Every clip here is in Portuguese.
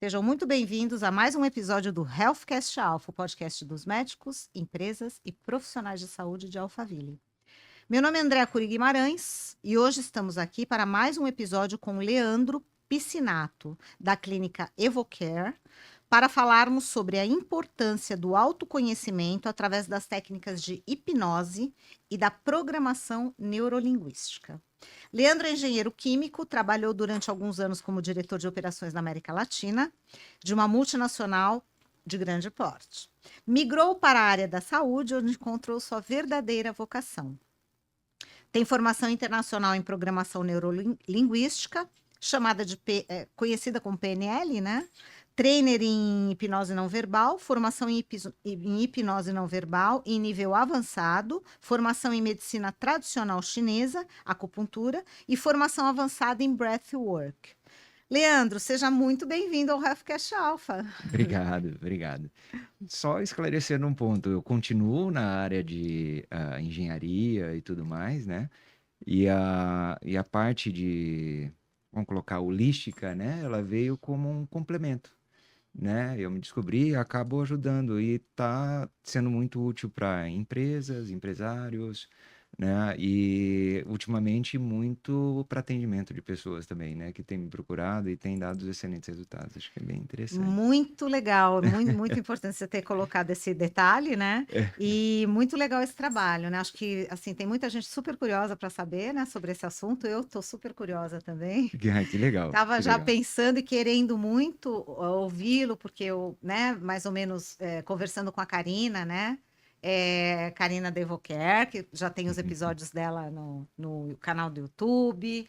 Sejam muito bem-vindos a mais um episódio do Healthcast Alpha, o podcast dos médicos, empresas e profissionais de saúde de Alphaville. Meu nome é Andréa Cury Guimarães e hoje estamos aqui para mais um episódio com Leandro Piscinato, da clínica Evocare, para falarmos sobre a importância do autoconhecimento através das técnicas de hipnose e da programação neurolinguística. Leandro é engenheiro químico, trabalhou durante alguns anos como diretor de operações na América Latina, de uma multinacional de grande porte. Migrou para a área da saúde, onde encontrou sua verdadeira vocação. Tem formação internacional em programação neurolinguística, conhecida como PNL, né? Trainer em hipnose não verbal, formação em hipnose não verbal em nível avançado, formação em medicina tradicional chinesa, acupuntura, e formação avançada em breathwork. Leandro, seja muito bem-vindo ao Healthcast Alpha. Obrigado. Só esclarecendo um ponto, eu continuo na área de engenharia e tudo mais, né? E a parte de, vamos colocar, holística, né? Ela veio como um complemento, né? Eu me descobri, acabou ajudando e está sendo muito útil para empresas, empresários, né? E ultimamente muito para atendimento de pessoas também, né? Que tem me procurado e tem dado excelentes resultados. Acho que é bem interessante. Muito legal, muito importante você ter colocado esse detalhe, né? E muito legal esse trabalho, né? Acho que assim tem muita gente super curiosa para saber, né, sobre esse assunto. Eu estou super curiosa também. Que legal, Tava que já legal. pensando e querendo muito ouvi-lo, porque eu, né, mais ou menos conversando com a Karina, né? Karina Devocare, que já tem os episódios dela no canal do YouTube,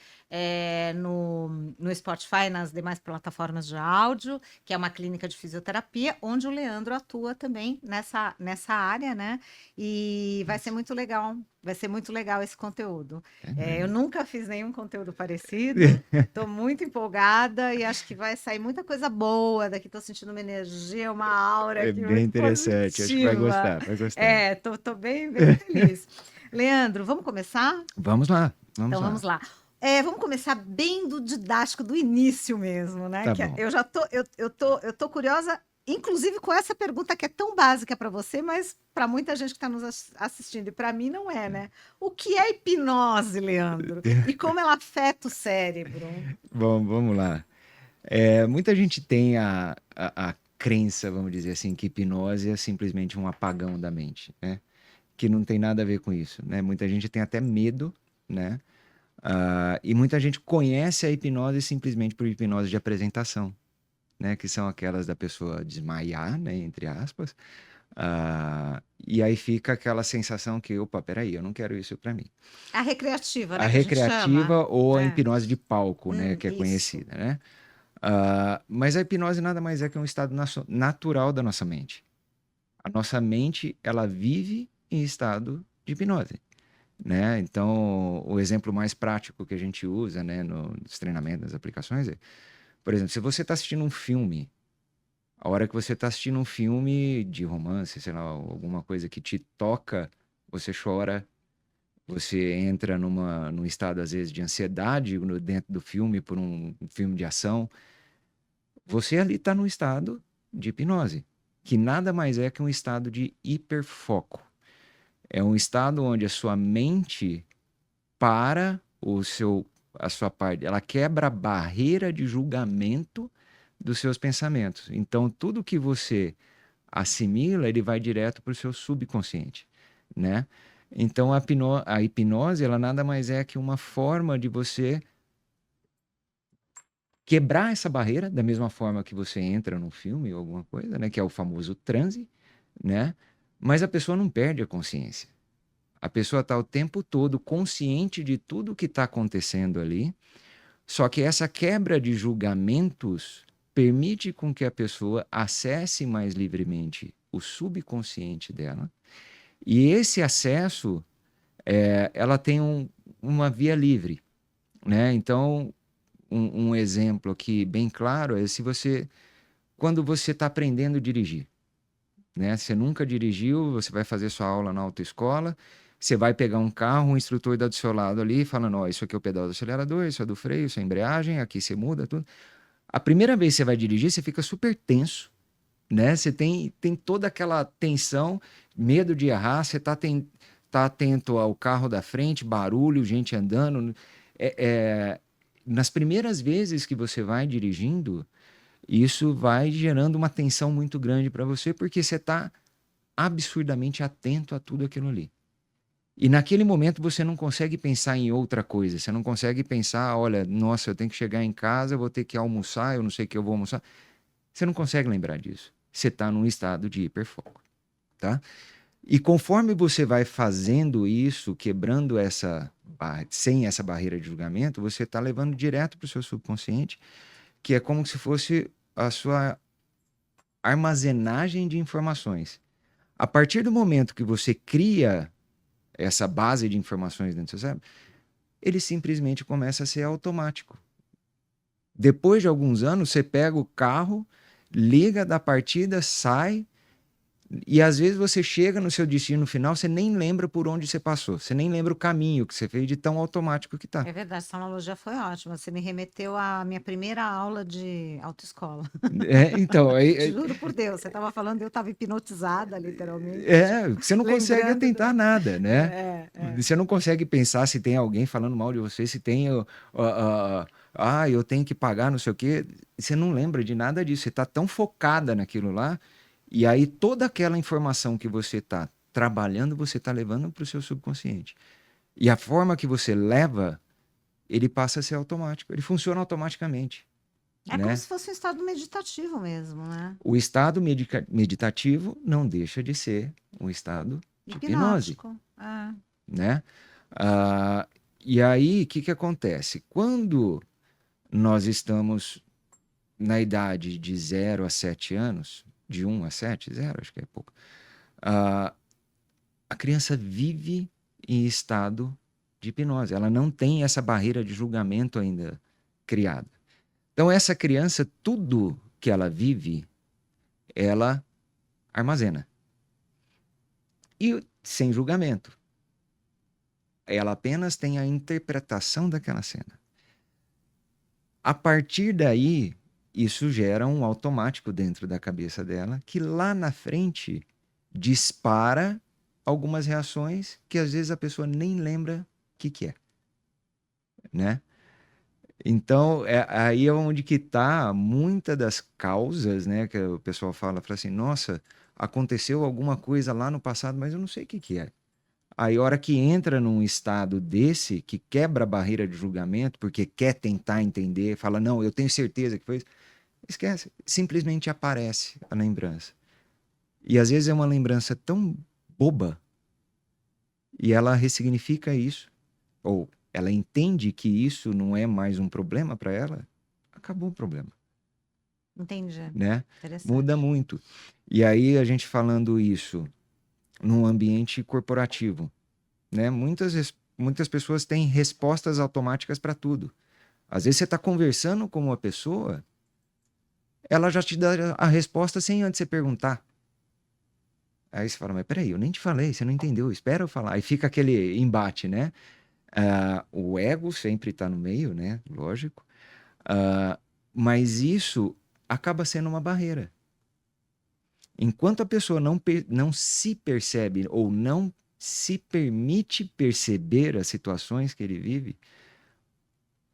no Spotify, nas demais plataformas de áudio, que é uma clínica de fisioterapia, onde o Leandro atua também nessa área, né? E Isso. vai ser muito legal esse conteúdo. Eu É, nunca fiz nenhum conteúdo parecido. Estou muito empolgada e acho que vai sair muita coisa boa daqui. Estou sentindo uma energia, uma aura é aqui bem muito interessante, acho que vai positiva. gostar, vai gostar. Tô bem feliz. Leandro, vamos começar? Vamos lá, vamos Então vamos lá. lá. Vamos começar bem do didático, do início mesmo, né? Tá Que bom. eu já tô curiosa, inclusive com essa pergunta que é tão básica para você, mas para muita gente que está nos assistindo, e para mim não é, né? O que é hipnose, Leandro? E como ela afeta o cérebro? Bom, vamos lá. Muita gente tem a crença, vamos dizer assim, que hipnose é simplesmente um apagão da mente, né? Que não tem nada a ver com isso, né? Muita gente tem até medo, né? E muita gente conhece a hipnose simplesmente por hipnose de apresentação, né? Que são aquelas da pessoa desmaiar, né? Entre aspas. E aí fica aquela sensação que, opa, peraí, eu não quero isso para mim. A recreativa, A né, que a gente chama. recreativa ou a É, hipnose de palco, né? Que é isso. conhecida, né? Mas a hipnose nada mais é que um estado natural da nossa mente. A nossa mente, ela vive em estado de hipnose, né? Então, o exemplo mais prático que a gente usa, né, nos treinamentos, nas aplicações é, por exemplo, se você está assistindo um filme, a hora que você está assistindo um filme de romance, sei lá, alguma coisa que te toca, você chora, você entra num estado, às vezes, de ansiedade dentro do filme, por um filme de ação, você ali está num estado de hipnose, que nada mais é que um estado de hiperfoco. É um estado onde a sua mente para a sua parte, ela quebra a barreira de julgamento dos seus pensamentos. Então, tudo que você assimila, ele vai direto para o seu subconsciente, né? Então, a hipnose, ela nada mais é que uma forma de você quebrar essa barreira, da mesma forma que você entra num filme ou alguma coisa, né? Que é o famoso transe, né? Mas a pessoa não perde a consciência. A pessoa está o tempo todo consciente de tudo que está acontecendo ali, só que essa quebra de julgamentos permite com que a pessoa acesse mais livremente o subconsciente dela. E esse acesso, ela tem uma via livre, né? Então, um exemplo aqui bem claro é quando você está aprendendo a dirigir, né? Você nunca dirigiu, você vai fazer sua aula na autoescola, você vai pegar um carro, o instrutor está do seu lado ali, falando, ó, isso aqui é o pedal do acelerador, isso é do freio, isso é a embreagem, aqui você muda tudo. A primeira vez que você vai dirigir, você fica super tenso, né? Você tem toda aquela tensão, medo de errar, você tá atento ao carro da frente, barulho, gente andando. É, é, nas primeiras vezes que você vai dirigindo, isso vai gerando uma tensão muito grande para você, porque você está absurdamente atento a tudo aquilo ali. E naquele momento você não consegue pensar em outra coisa, você não consegue pensar, olha, nossa, eu tenho que chegar em casa, eu vou ter que almoçar, eu não sei o que eu vou almoçar. Você não consegue lembrar disso. Você está num estado de hiperfoco, tá? E conforme você vai fazendo isso, quebrando sem essa barreira de julgamento, você está levando direto para o seu subconsciente, que é como se fosse a sua armazenagem de informações. A partir do momento que você cria essa base de informações dentro do seu cérebro, ele simplesmente começa a ser automático. Depois de alguns anos, você pega o carro, liga da partida, sai, e às vezes você chega no seu destino final, você nem lembra por onde você passou, você nem lembra o caminho que você fez de tão automático que tá. É verdade, essa analogia foi ótima. Você me remeteu à minha primeira aula de autoescola. Então, Juro por Deus, você estava falando, eu estava hipnotizada, literalmente, você não consegue lembrando atentar nada, né? É. Você não consegue pensar se tem alguém falando mal de você, se tem, eu tenho que pagar, não sei o quê. Você não lembra de nada disso. Você está tão focada naquilo lá, e aí toda aquela informação que você está trabalhando, você está levando para o seu subconsciente. E a forma que você leva, ele passa a ser automático. Ele funciona automaticamente, É como né? se fosse um estado meditativo mesmo, né? O estado meditativo não deixa de ser um estado de hipnose, Hipnótico. É. né? Ah, e aí, o que acontece? Quando nós estamos na idade de 0 a 7 anos, de 1 a 7, 0, acho que é pouco, ah, a criança vive em estado de hipnose. Ela não tem essa barreira de julgamento ainda criada. Então, essa criança, tudo que ela vive, ela armazena. E sem julgamento. Ela apenas tem a interpretação daquela cena. A partir daí, isso gera um automático dentro da cabeça dela, que lá na frente dispara algumas reações que às vezes a pessoa nem lembra o que é, né? Então, aí é onde que está muitas das causas, né? Que o pessoal fala assim, nossa, aconteceu alguma coisa lá no passado, mas eu não sei o que é. Aí, a hora que entra num estado desse, que quebra a barreira de julgamento, porque quer tentar entender, fala, não, eu tenho certeza que foi isso, esquece. Simplesmente aparece a lembrança. E às vezes é uma lembrança tão boba, e ela ressignifica isso, ou ela entende que isso não é mais um problema para ela, acabou o problema, Entendi. né? Interessante. Muda muito. E aí, a gente falando isso num ambiente corporativo, né? Muitas pessoas têm respostas automáticas para tudo. Às vezes você está conversando com uma pessoa, ela já te dá a resposta sem antes você perguntar. Aí você fala, mas peraí, eu nem te falei, você não entendeu, espera eu falar. Aí fica aquele embate, né? O ego sempre está no meio, né? Lógico. Mas isso acaba sendo uma barreira. Enquanto a pessoa não se percebe ou não se permite perceber as situações que ele vive,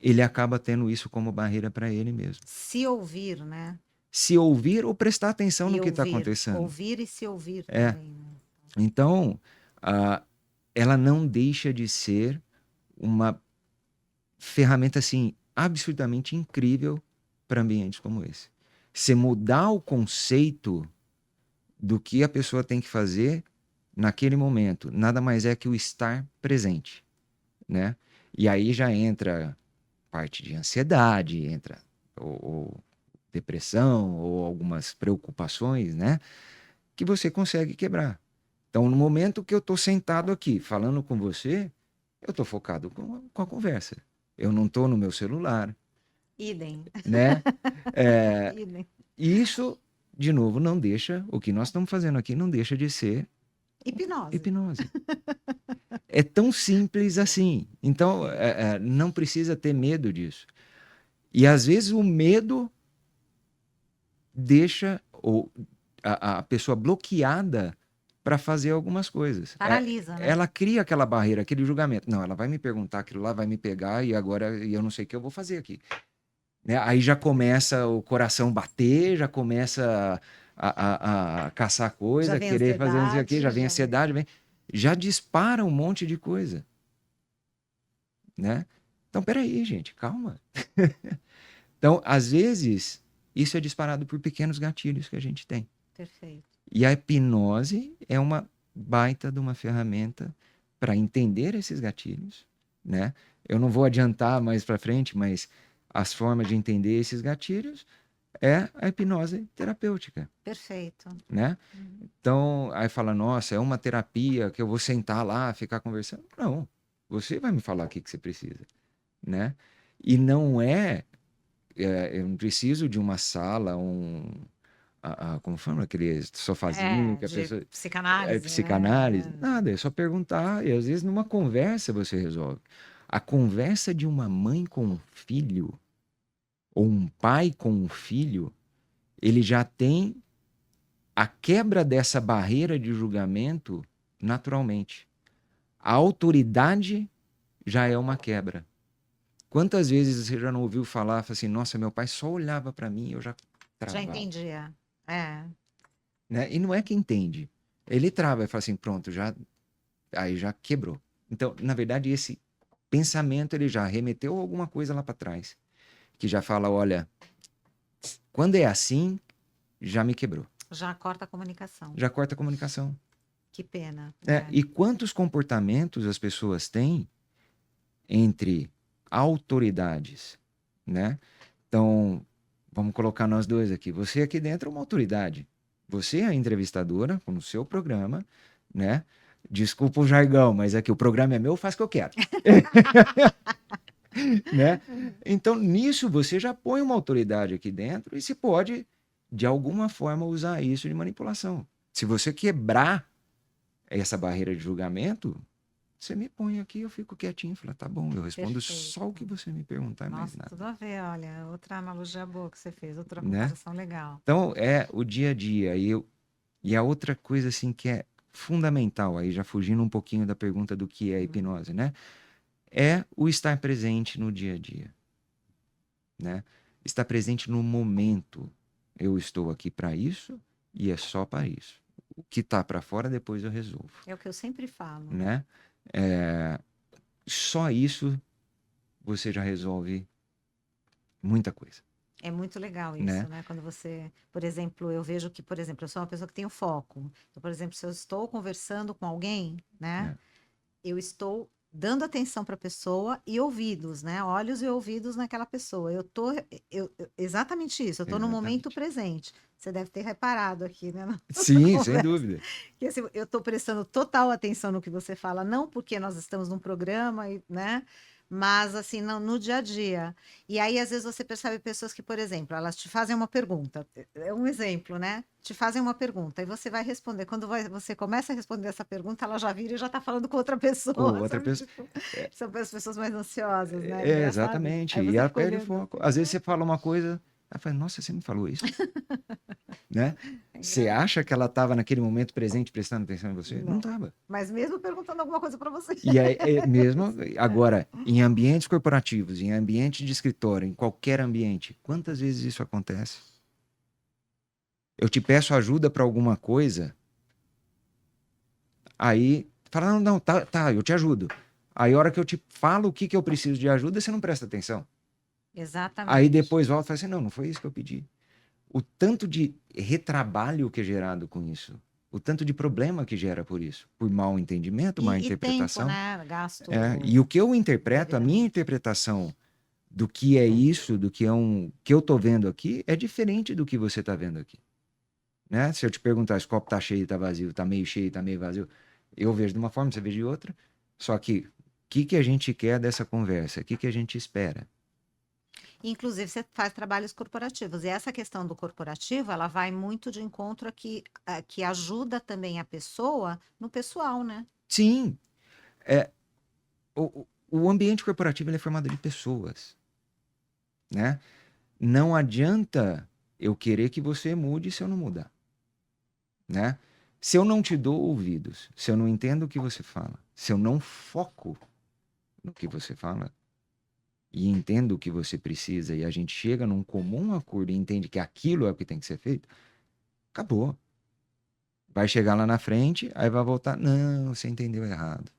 ele acaba tendo isso como barreira para ele mesmo. Se ouvir, né? Se ouvir ou prestar atenção no que está ouvir. acontecendo. Ouvir e se ouvir É. também, né? Então, ela não deixa de ser uma ferramenta assim absurdamente incrível para ambientes como esse. Se mudar o conceito do que a pessoa tem que fazer naquele momento, nada mais é que o estar presente, né? E aí já entra parte de ansiedade, entra ou depressão ou algumas preocupações, né? Que você consegue quebrar. Então, no momento que eu estou sentado aqui falando com você, eu estou focado com a conversa. Eu não estou no meu celular, Idem. né? Idem. E isso, de novo, não deixa, o que nós estamos fazendo aqui não deixa de ser Hipnose. É tão simples assim. Então, não precisa ter medo disso. E às vezes o medo deixa a pessoa bloqueada para fazer algumas coisas. Paralisa, né? Ela cria aquela barreira, aquele julgamento. Não, ela vai me perguntar aquilo lá, vai me pegar e agora eu não sei o que eu vou fazer aqui. Né? Aí já começa o coração bater, já começa a caçar Já coisa, vem querer fazer não sei o quê, ansiedade, já vem já vem. ansiedade, já dispara um monte de coisa. Né? Então, peraí, gente, calma. Então, às vezes, isso é disparado por pequenos gatilhos que a gente tem. Perfeito. E a hipnose é uma baita de uma ferramenta para entender esses gatilhos, né? Eu não vou adiantar mais para frente, mas as formas de entender esses gatilhos é a hipnose terapêutica, Perfeito. né? Então, aí fala, nossa, é uma terapia que eu vou sentar lá, ficar conversando. Não, você vai me falar o que você precisa, né? E não eu não preciso de uma sala, como fala, aquele sofazinho que a De pessoa... psicanálise, psicanálise, né? nada, é só perguntar, e às vezes numa conversa você resolve. A conversa de uma mãe com um filho, ou um pai com um filho, ele já tem a quebra dessa barreira de julgamento naturalmente. A autoridade já é uma quebra. Quantas vezes você já não ouviu falar, fala assim, nossa, meu pai só olhava para mim e eu já Já travava. entendia. É. Né? E não é que entende. Ele trava e fala assim, pronto, aí já quebrou. Então, na verdade, esse pensamento ele já remeteu alguma coisa lá para trás, que já fala, olha, quando é assim, já me quebrou. Já corta a comunicação. Já corta a comunicação. Que pena. E quantos comportamentos as pessoas têm entre autoridades, né? Então, vamos colocar nós dois aqui. Você aqui dentro é uma autoridade. Você é a entrevistadora no seu programa, né? Desculpa o jargão, mas aqui o programa é meu, faz o que eu quero. Né? Então, nisso você já põe uma autoridade aqui dentro e se pode, de alguma forma, usar isso de manipulação. Se você quebrar essa barreira de julgamento, você me põe aqui, eu fico quietinho e falo, tá bom, eu respondo Perfeito. só o que você me perguntar, mais Nossa, nada. tudo a ver, olha. Outra analogia boa que você fez, outra Né? comparação legal. Então, é o dia a dia. E a outra coisa, assim, que é fundamental, aí já fugindo um pouquinho da pergunta do que é a hipnose, né? É o estar presente no dia a dia, né? Estar presente no momento. Eu estou aqui para isso e é só para isso. O que tá para fora, depois eu resolvo, É o que eu sempre falo. né? Só isso você já resolve muita coisa, É muito legal isso, né? né? Quando você, por exemplo, eu vejo que, por exemplo, eu sou uma pessoa que tem o foco. Então, por exemplo, se eu estou conversando com alguém, né? Eu estou dando atenção para a pessoa e ouvidos, né? Olhos e ouvidos naquela pessoa. Exatamente isso, eu estou no momento Exatamente. presente. Você deve ter reparado aqui, né? na Sim, sem conversa. dúvida. Que assim, eu estou prestando total atenção no que você fala, não porque nós estamos num programa, né? Mas assim, no dia a dia. E aí, às vezes, você percebe pessoas que, por exemplo, elas te fazem uma pergunta. É um exemplo, né? Te fazem uma pergunta e você vai responder. Quando você começa a responder essa pergunta, ela já vira e já está falando com outra Com pessoa, outra sabe? pessoa. Tipo, são as pessoas mais ansiosas, né? Engraçado isso. Exatamente. Aí E você ela fica perde o olhando foco. assim, Às vezes você fala uma coisa, ela fala, nossa, você me falou isso? Né? é Você engraçado. acha que ela estava naquele momento presente, prestando atenção em você? Não Não. estava. Mas mesmo perguntando alguma coisa para você. E aí, mesmo agora, em ambientes corporativos, em ambiente de escritório, em qualquer ambiente, quantas vezes isso acontece? Eu te peço ajuda para alguma coisa, aí fala, não, não, tá, eu te ajudo. Aí, a hora que eu te falo o que eu preciso de ajuda, você não presta atenção. Exatamente. Aí depois volta e fala assim, não foi isso que eu pedi. O tanto de retrabalho que é gerado com isso, o tanto de problema que gera por isso, por mal entendimento, má E tempo, interpretação. né? Gasto. E o que eu interpreto, a minha Devidamente. interpretação do que é isso, do que é que eu tô vendo aqui, é diferente do que você tá vendo aqui. Né? Se eu te perguntar se o copo tá cheio, tá vazio, tá meio cheio, tá meio vazio, eu vejo de uma forma, você vê de outra. Só que o que a gente quer dessa conversa? O que a gente espera? Inclusive, você faz trabalhos corporativos. E essa questão do corporativo, ela vai muito de encontro aqui, que ajuda também a pessoa no pessoal, né? Sim, o ambiente corporativo ele é formado de pessoas, né? Não adianta eu querer que você mude se eu não mudar, né? Se eu não te dou ouvidos, se eu não entendo o que você fala, se eu não foco no que você fala e entendo o que você precisa e a gente chega num comum acordo e entende que aquilo é o que tem que ser feito, acabou. Vai chegar lá na frente, aí vai voltar, não, você entendeu errado,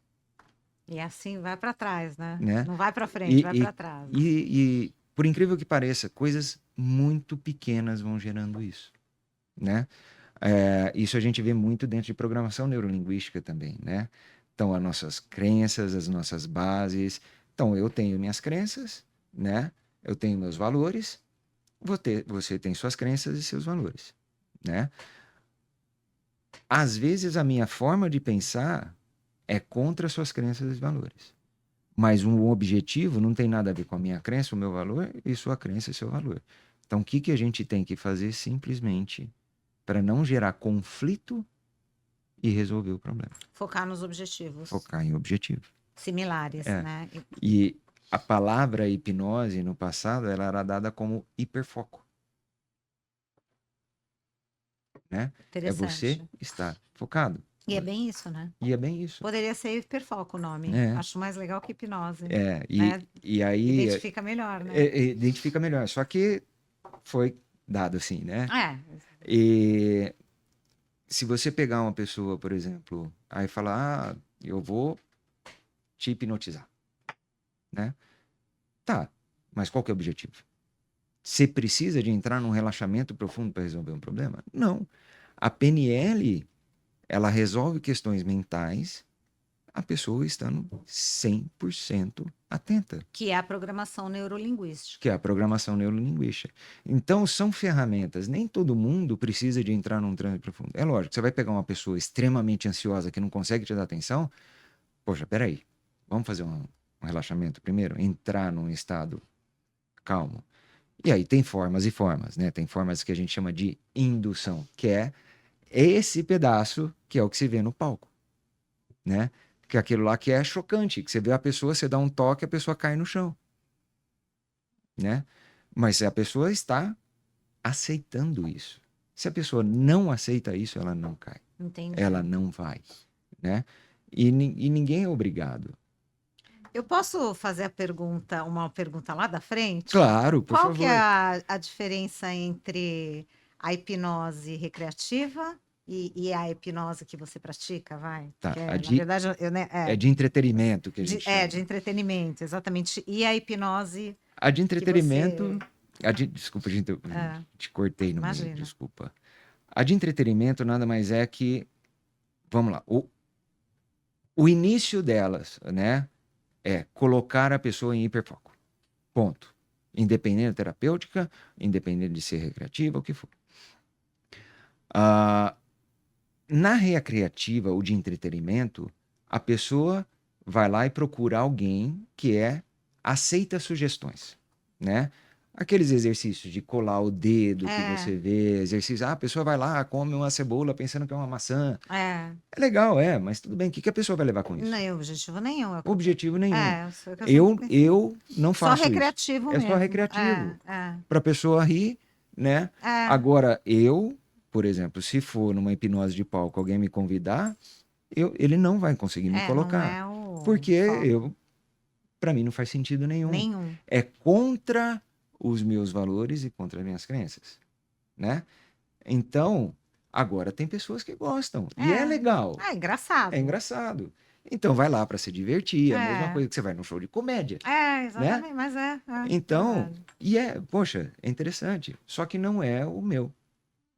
E assim vai para trás, né? né? Não vai para frente, vai E, para e, trás. e, por incrível que pareça, coisas muito pequenas vão gerando isso, né? Isso a gente vê muito dentro de programação neurolinguística também, né? Então, as nossas crenças, as nossas bases. Então, eu tenho minhas crenças, né? Eu tenho meus valores, você tem suas crenças e seus valores, né? Às vezes, a minha forma de pensar é contra suas crenças e valores. Mas um objetivo não tem nada a ver com a minha crença, o meu valor, e sua crença e seu valor. Então, o que que a gente tem que fazer simplesmente para não gerar conflito e resolver o problema? Focar nos objetivos Focar em objetivo. similares, É. né? E a palavra hipnose no passado ela era dada como hiperfoco, né? É você Interessante. estar focado. E é bem isso, né? E é bem isso. Poderia ser hiperfoco o nome. É. Acho mais legal que hipnose. E, Né? e aí Identifica melhor, né? identifica melhor. Só que foi dado assim, né? É. E se você pegar uma pessoa, por exemplo, aí falar, eu vou te hipnotizar, né? Tá, mas qual que é o objetivo? Você precisa de entrar num relaxamento profundo para resolver um problema? Não. A PNL, ela resolve questões mentais, a pessoa estando 100% atenta, Que é a programação neurolinguística. que é a programação neurolinguística. Então, são ferramentas. Nem todo mundo precisa de entrar num transe profundo. É lógico, você vai pegar uma pessoa extremamente ansiosa que não consegue te dar atenção. Poxa, peraí, vamos fazer um relaxamento primeiro? Entrar num estado calmo. E aí tem formas e formas, né? Tem formas que a gente chama de indução, que é esse pedaço que é o que se vê no palco, né? Que é aquilo lá que é chocante, que você vê a pessoa, você dá um toque, a pessoa cai no chão, né? Mas a pessoa está aceitando isso. Se a pessoa não aceita isso, ela não cai. Entendi. Ela não vai, né? E ninguém é obrigado. Eu posso fazer uma pergunta lá da frente? Claro, por Qual que é favor. a diferença entre a hipnose recreativa e a hipnose que você pratica, vai? Tá, Que a na de, verdade, né, é de entretenimento que a gente chama. de entretenimento, exatamente. E a hipnose A de que entretenimento. você... Desculpa, gente, eu É, te cortei no meio, imagina. desculpa. A de entretenimento nada mais é que. Vamos lá. O início delas, né? É colocar a pessoa em hiperfoco. Ponto. Independente da terapêutica, independente de ser recreativa, o que for. Na recreativa ou de entretenimento, a pessoa vai lá e procura alguém que aceita sugestões, né? Aqueles exercícios de colar o dedo que você vê, exercício, a pessoa vai lá, come uma cebola pensando que é uma maçã. É. É legal, mas tudo bem, o que que a pessoa vai levar com isso? Não tem objetivo nenhum. Objetivo nenhum. Foi o que eu sempre pensei. Eu não Só faço isso. recreativo É só mesmo. recreativo. Para a pessoa rir, né? É. Agora, por exemplo, se for numa hipnose de palco, alguém me convidar, ele não vai conseguir me colocar. Não é Porque para mim não faz sentido nenhum. É contra os meus valores e contra as minhas crenças, né? Então, agora tem pessoas que gostam. E é legal. É engraçado. É engraçado. Então vai lá para se divertir, é a mesma coisa que você vai num show de comédia. Exatamente, né? Mas Então, poxa, é interessante. Só que não é o meu,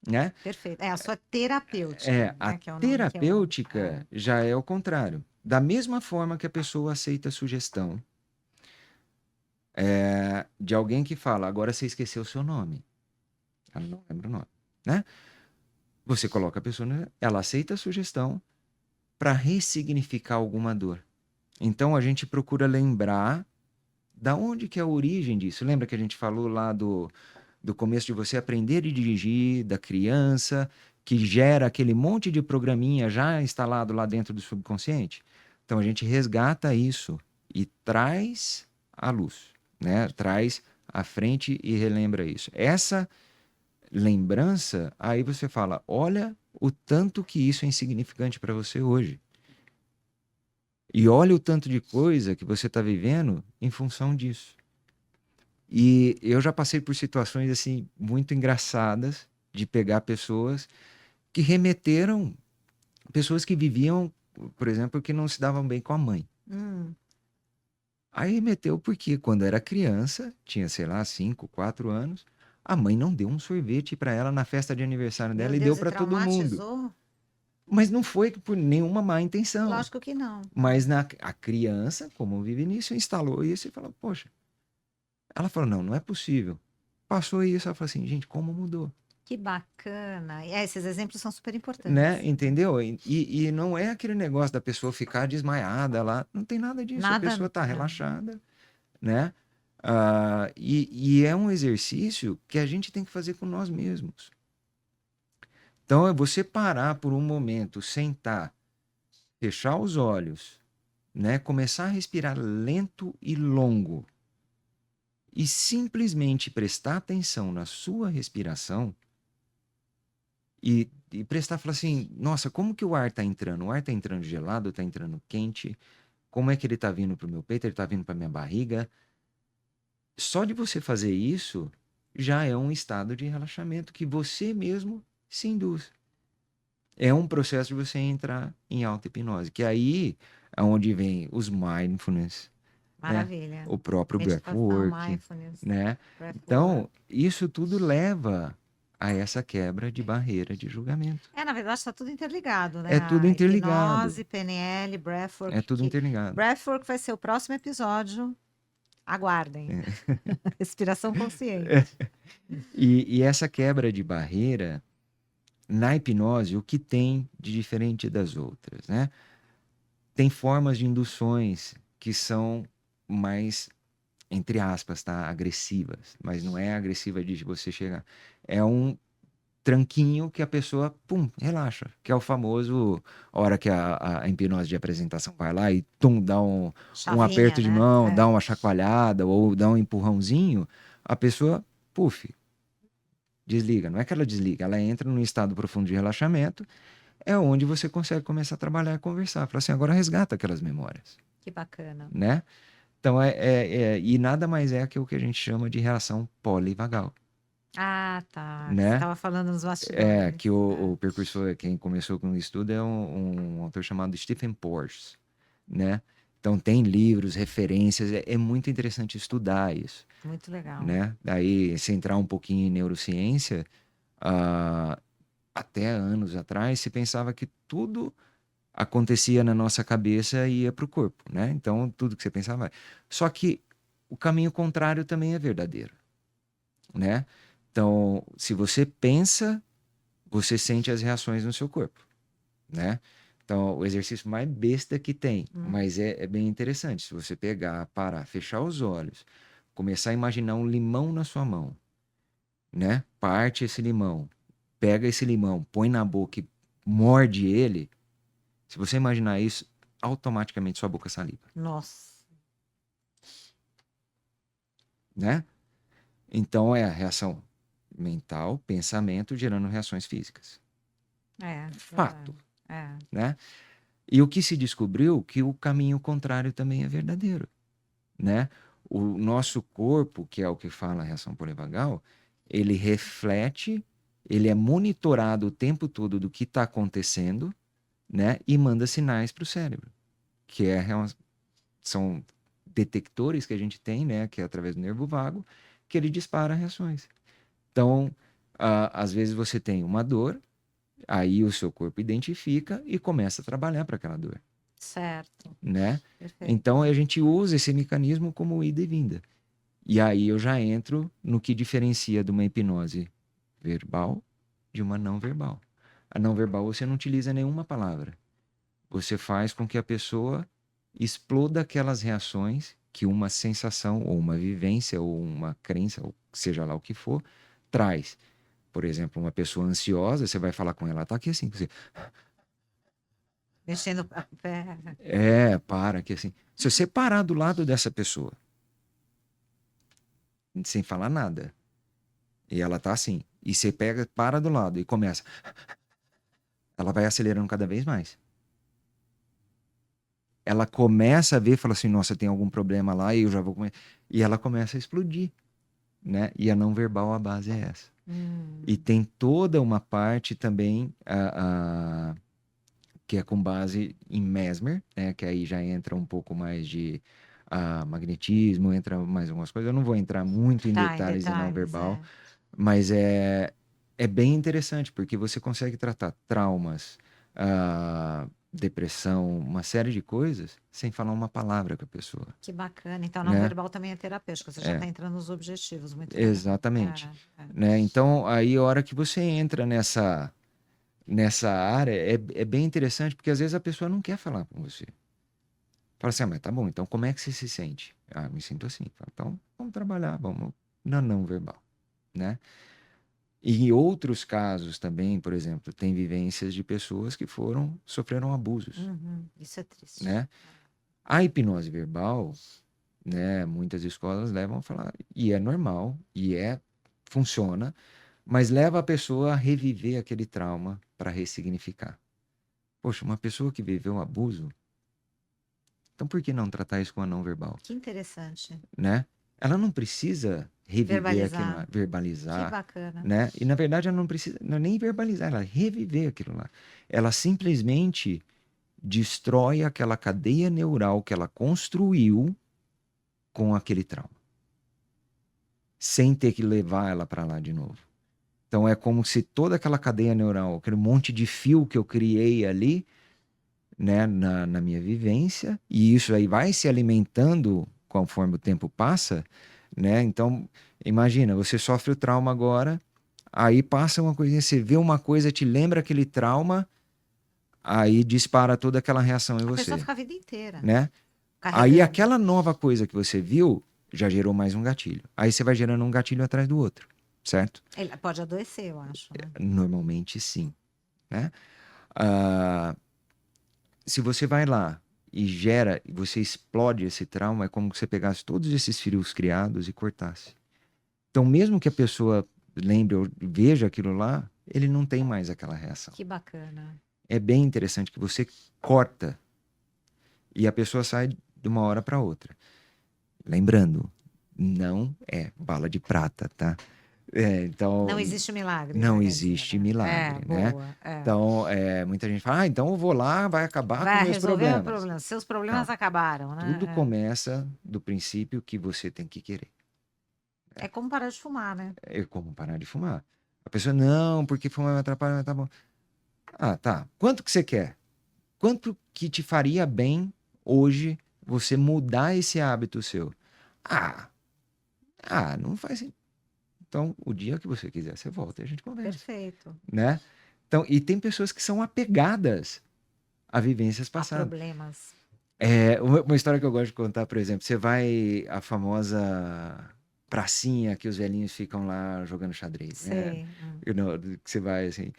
né? Perfeito. É a sua terapêutica. A né, que é o terapêutica já é o contrário. Da mesma forma que a pessoa aceita a sugestão de alguém que fala, agora você esqueceu o seu nome. Ela não lembra o nome, né? Você coloca a pessoa, ela aceita a sugestão para ressignificar alguma dor. Então a gente procura lembrar da onde que é a origem disso. Lembra que a gente falou lá do começo de você aprender a dirigir, da criança, que gera aquele monte de programinha já instalado lá dentro do subconsciente? Então a gente resgata isso e traz à luz, né? Traz à frente e relembra isso. Essa lembrança, aí você fala, olha o tanto que isso é insignificante para você hoje. E olha o tanto de coisa que você está vivendo em função disso. E eu já passei por situações assim muito engraçadas de pegar pessoas que remeteram, pessoas que viviam, por exemplo, que não se davam bem com a mãe. Hum. Aí remeteu porque quando era criança, tinha, sei lá, 5, 4 anos, a mãe não deu um sorvete para ela na festa de aniversário Meu dela e deu Deus, e para todo mundo. traumatizou? Mas não foi por nenhuma má intenção. Lógico que não. Mas a criança, como vive nisso, instalou isso e falou, poxa. Ela falou, não, não é possível. Passou isso, ela falou assim, gente, como mudou? Que bacana. Esses exemplos são super Né? importantes. Entendeu? E não é aquele negócio da pessoa ficar desmaiada lá, não tem nada disso. A Nada. pessoa está relaxada, né? E é um exercício que a gente tem que fazer com nós mesmos. Então, é você parar por um momento, sentar, fechar os olhos, né? Começar a respirar lento e longo e simplesmente prestar atenção na sua respiração e prestar, falar assim, nossa, como que o ar está entrando? O ar está entrando gelado, está entrando quente? Como é que ele está vindo para o meu peito? Ele está vindo para minha barriga? Só de você fazer isso, já é um estado de relaxamento que você mesmo se induz. É um processo de você entrar em auto-hipnose, que aí é onde vem os mindfulness, né? Maravilha. O próprio Meditação, breathwork, mindfulness, né? breathwork. Então, isso tudo leva a essa quebra de barreira de julgamento. Na verdade, está tudo interligado, né? É tudo A interligado. hipnose, PNL, breathwork. É tudo interligado. Breathwork vai ser o próximo episódio. Aguardem. Respiração consciente. E essa quebra de barreira, na hipnose, o que tem de diferente das outras, né? Tem formas de induções que são mais, entre aspas, tá? Agressivas. Mas não é agressiva de você chegar. É um tranquinho que a pessoa, pum, relaxa. Que é o famoso, a hora que a hipnose de apresentação vai lá e, tum, dá um Chavinha, aperto de né? mão, dá uma chacoalhada ou dá um empurrãozinho, a pessoa, puf, desliga. Não é que ela desliga, ela entra num estado profundo de relaxamento, é onde você consegue começar a trabalhar e conversar. Fala assim, agora resgata aquelas memórias, Que bacana. né? Então, e nada mais é que o que a gente chama de reação polivagal, Ah, tá. Você né? estava falando nos bastidores. Que o precursor, quem começou com o estudo é um autor chamado Stephen Porges, né? Então tem livros, referências, é muito interessante estudar isso, Muito legal. né? Daí, se entrar um pouquinho em neurociência, até anos atrás se pensava que tudo acontecia na nossa cabeça e ia para o corpo, né? Então tudo que você pensava. Só que o caminho contrário também é verdadeiro, né? Então, se você pensa, você sente as reações no seu corpo, né? Então, o exercício mais besta que tem, mas é bem interessante. Se você pegar, parar, fechar os olhos, começar a imaginar um limão na sua mão, né? Parte esse limão, pega esse limão, põe na boca e morde ele. Se você imaginar isso, automaticamente sua boca saliva, Nossa. né? Então, é a reação mental, pensamento, gerando reações físicas. Fato. Né? E o que se descobriu que o caminho contrário também é verdadeiro, né? O nosso corpo, que é o que fala a reação polivagal, ele reflete, ele é monitorado o tempo todo do que está acontecendo, né? E manda sinais para o cérebro, que são detectores que a gente tem, né? Que é através do nervo vago, que ele dispara reações. Então, às vezes você tem uma dor, aí o seu corpo identifica e começa a trabalhar para aquela dor. Certo. Né? Perfeito. Então a gente usa esse mecanismo como ida e vinda. E aí eu já entro no que diferencia de uma hipnose verbal de uma não verbal. A não verbal você não utiliza nenhuma palavra. Você faz com que a pessoa exploda aquelas reações que uma sensação ou uma vivência ou uma crença, ou seja lá o que for, traz. Por exemplo, uma pessoa ansiosa, você vai falar com ela, tá aqui assim, você... Mexendo a pé. Para aqui assim. Se você parar do lado dessa pessoa, sem falar nada, e ela tá assim, e você pega, para do lado e começa, ela vai acelerando cada vez mais. Ela começa a ver, fala assim, nossa, tem algum problema lá e eu já vou comer. E ela começa a explodir, né? E a não verbal, a base é essa. E tem toda uma parte também que é com base em Mesmer, né? Que aí já entra um pouco mais de magnetismo, entra mais algumas coisas. Eu não vou entrar muito em Tá, em detalhes em não detalhes, verbal, mas é bem interessante, porque você consegue tratar traumas, depressão, uma série de coisas, sem falar uma palavra com a pessoa, Que bacana. Então, não né? verbal também é terapêutico. Você já É, está entrando nos objetivos. Muito legal. exatamente. É, é. Né? Então, aí a hora que você entra nessa área, é bem interessante, porque às vezes a pessoa não quer falar com você. Fala assim, mas tá bom, então como é que você se sente? Ah, me sinto assim. Fala, então, vamos trabalhar, vamos na não verbal, né? E em outros casos também, por exemplo, tem vivências de pessoas que sofreram abusos, Isso é triste. né? A hipnose verbal, né, muitas escolas levam a falar, e é normal, funciona, mas leva a pessoa a reviver aquele trauma para ressignificar. Poxa, uma pessoa que viveu um abuso, então por que não tratar isso com a não verbal, Que interessante. né? Ela não precisa reviver aquilo Verbalizar. lá, Que verbalizar, bacana. né? E na verdade ela não é nem verbalizar, ela reviver aquilo lá. Ela simplesmente destrói aquela cadeia neural que ela construiu com aquele trauma, sem ter que levar ela para lá de novo. Então é como se toda aquela cadeia neural, aquele monte de fio que eu criei ali, né, na minha vivência, e isso aí vai se alimentando conforme o tempo passa, né? Então, imagina, você sofre o trauma agora, aí passa uma coisinha, você vê uma coisa, te lembra aquele trauma, aí dispara toda aquela reação em A pessoa você, fica a vida inteira né? Aí carregando. aquela nova coisa que você viu já gerou mais um gatilho. Aí você vai gerando um gatilho atrás do outro, certo? Ele pode adoecer, eu acho, né? Normalmente sim, né? Ah, se você vai lá e gera, e você explode esse trauma, é como se você pegasse todos esses fios criados e cortasse. Então, mesmo que a pessoa lembre ou veja aquilo lá, ele não tem mais aquela reação. Que bacana. É bem interessante que você corta e a pessoa sai de uma hora para outra. Lembrando, não é bala de prata, tá? Então, Não existe milagre, não né? Quer dizer, existe né? É, milagre, né? boa. É. Então, muita gente fala, então eu vou lá, vai acabar com Vai meus resolver o problemas. problema. Seus problemas Calma. acabaram, Tudo né? começa do princípio que você tem que querer. É como parar de fumar, né? É como parar de fumar. A pessoa, não, porque fumar me atrapalha, tá bom. Ah, tá. Quanto que você quer? Quanto que te faria bem hoje você mudar esse hábito seu? Ah, não faz sentido. Então, o dia que você quiser, você volta e a gente conversa, Perfeito. né? Então, e tem pessoas que são apegadas a vivências Há passadas. problemas. Uma história que eu gosto de contar, por exemplo, você vai à famosa pracinha que os velhinhos ficam lá jogando xadrez, né? Sei. Que você vai assim.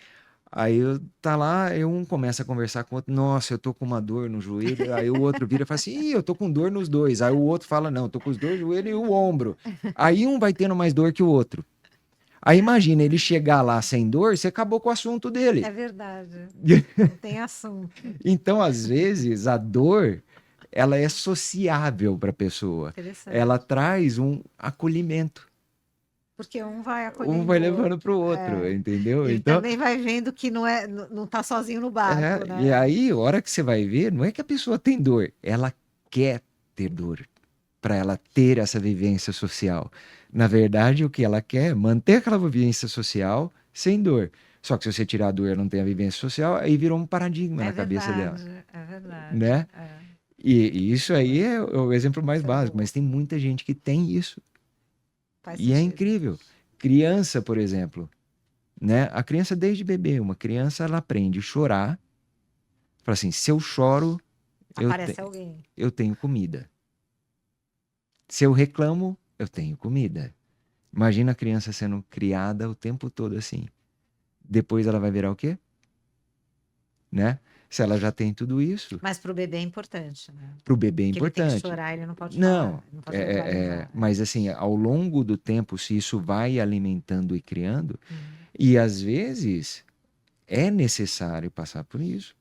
Aí tá lá, um começa a conversar com o outro, nossa, eu tô com uma dor no joelho. Aí o outro vira e fala assim, ih, eu tô com dor nos dois. Aí o outro fala, não, eu tô com os dois joelhos e o ombro. Aí um vai tendo mais dor que o outro. Aí imagina, ele chegar lá sem dor, você acabou com o assunto É dele. verdade. Não tem assunto. Então, às vezes, a dor, ela é sociável para a pessoa. Interessante. Ela traz um acolhimento. Porque um vai Um acolhendo vai o levando para o outro. outro, É. entendeu? Ele Então, também vai vendo que não tá sozinho no barco, e né? aí, a hora que você vai ver, não é que a pessoa tem dor, ela quer ter dor para ela ter essa vivência social. Na verdade, o que ela quer é manter aquela vivência social sem dor. Só que se você tirar a dor e não tem a vivência social, aí virou um paradigma É na cabeça dela, verdade, é verdade. né? É. E isso aí Boa. é o exemplo mais Isso é básico, boa. mas tem muita gente que tem isso. Faz E é sentido. incrível. Criança, por exemplo, né? A criança desde bebê, uma criança ela aprende a chorar. Fala assim, se eu choro, Aparece alguém. eu tenho comida. Se eu reclamo, eu tenho comida. Imagina a criança sendo criada o tempo todo assim. Depois ela vai virar o quê? Né? Se ela já tem tudo isso, Mas para o bebê é importante, né? para o bebê é Porque ele tem que importante. chorar, ele não pode falar, Não, ele não pode verbalizar. Né? mas assim, ao longo do tempo, se isso vai alimentando e criando, Hum. e às vezes é necessário passar por isso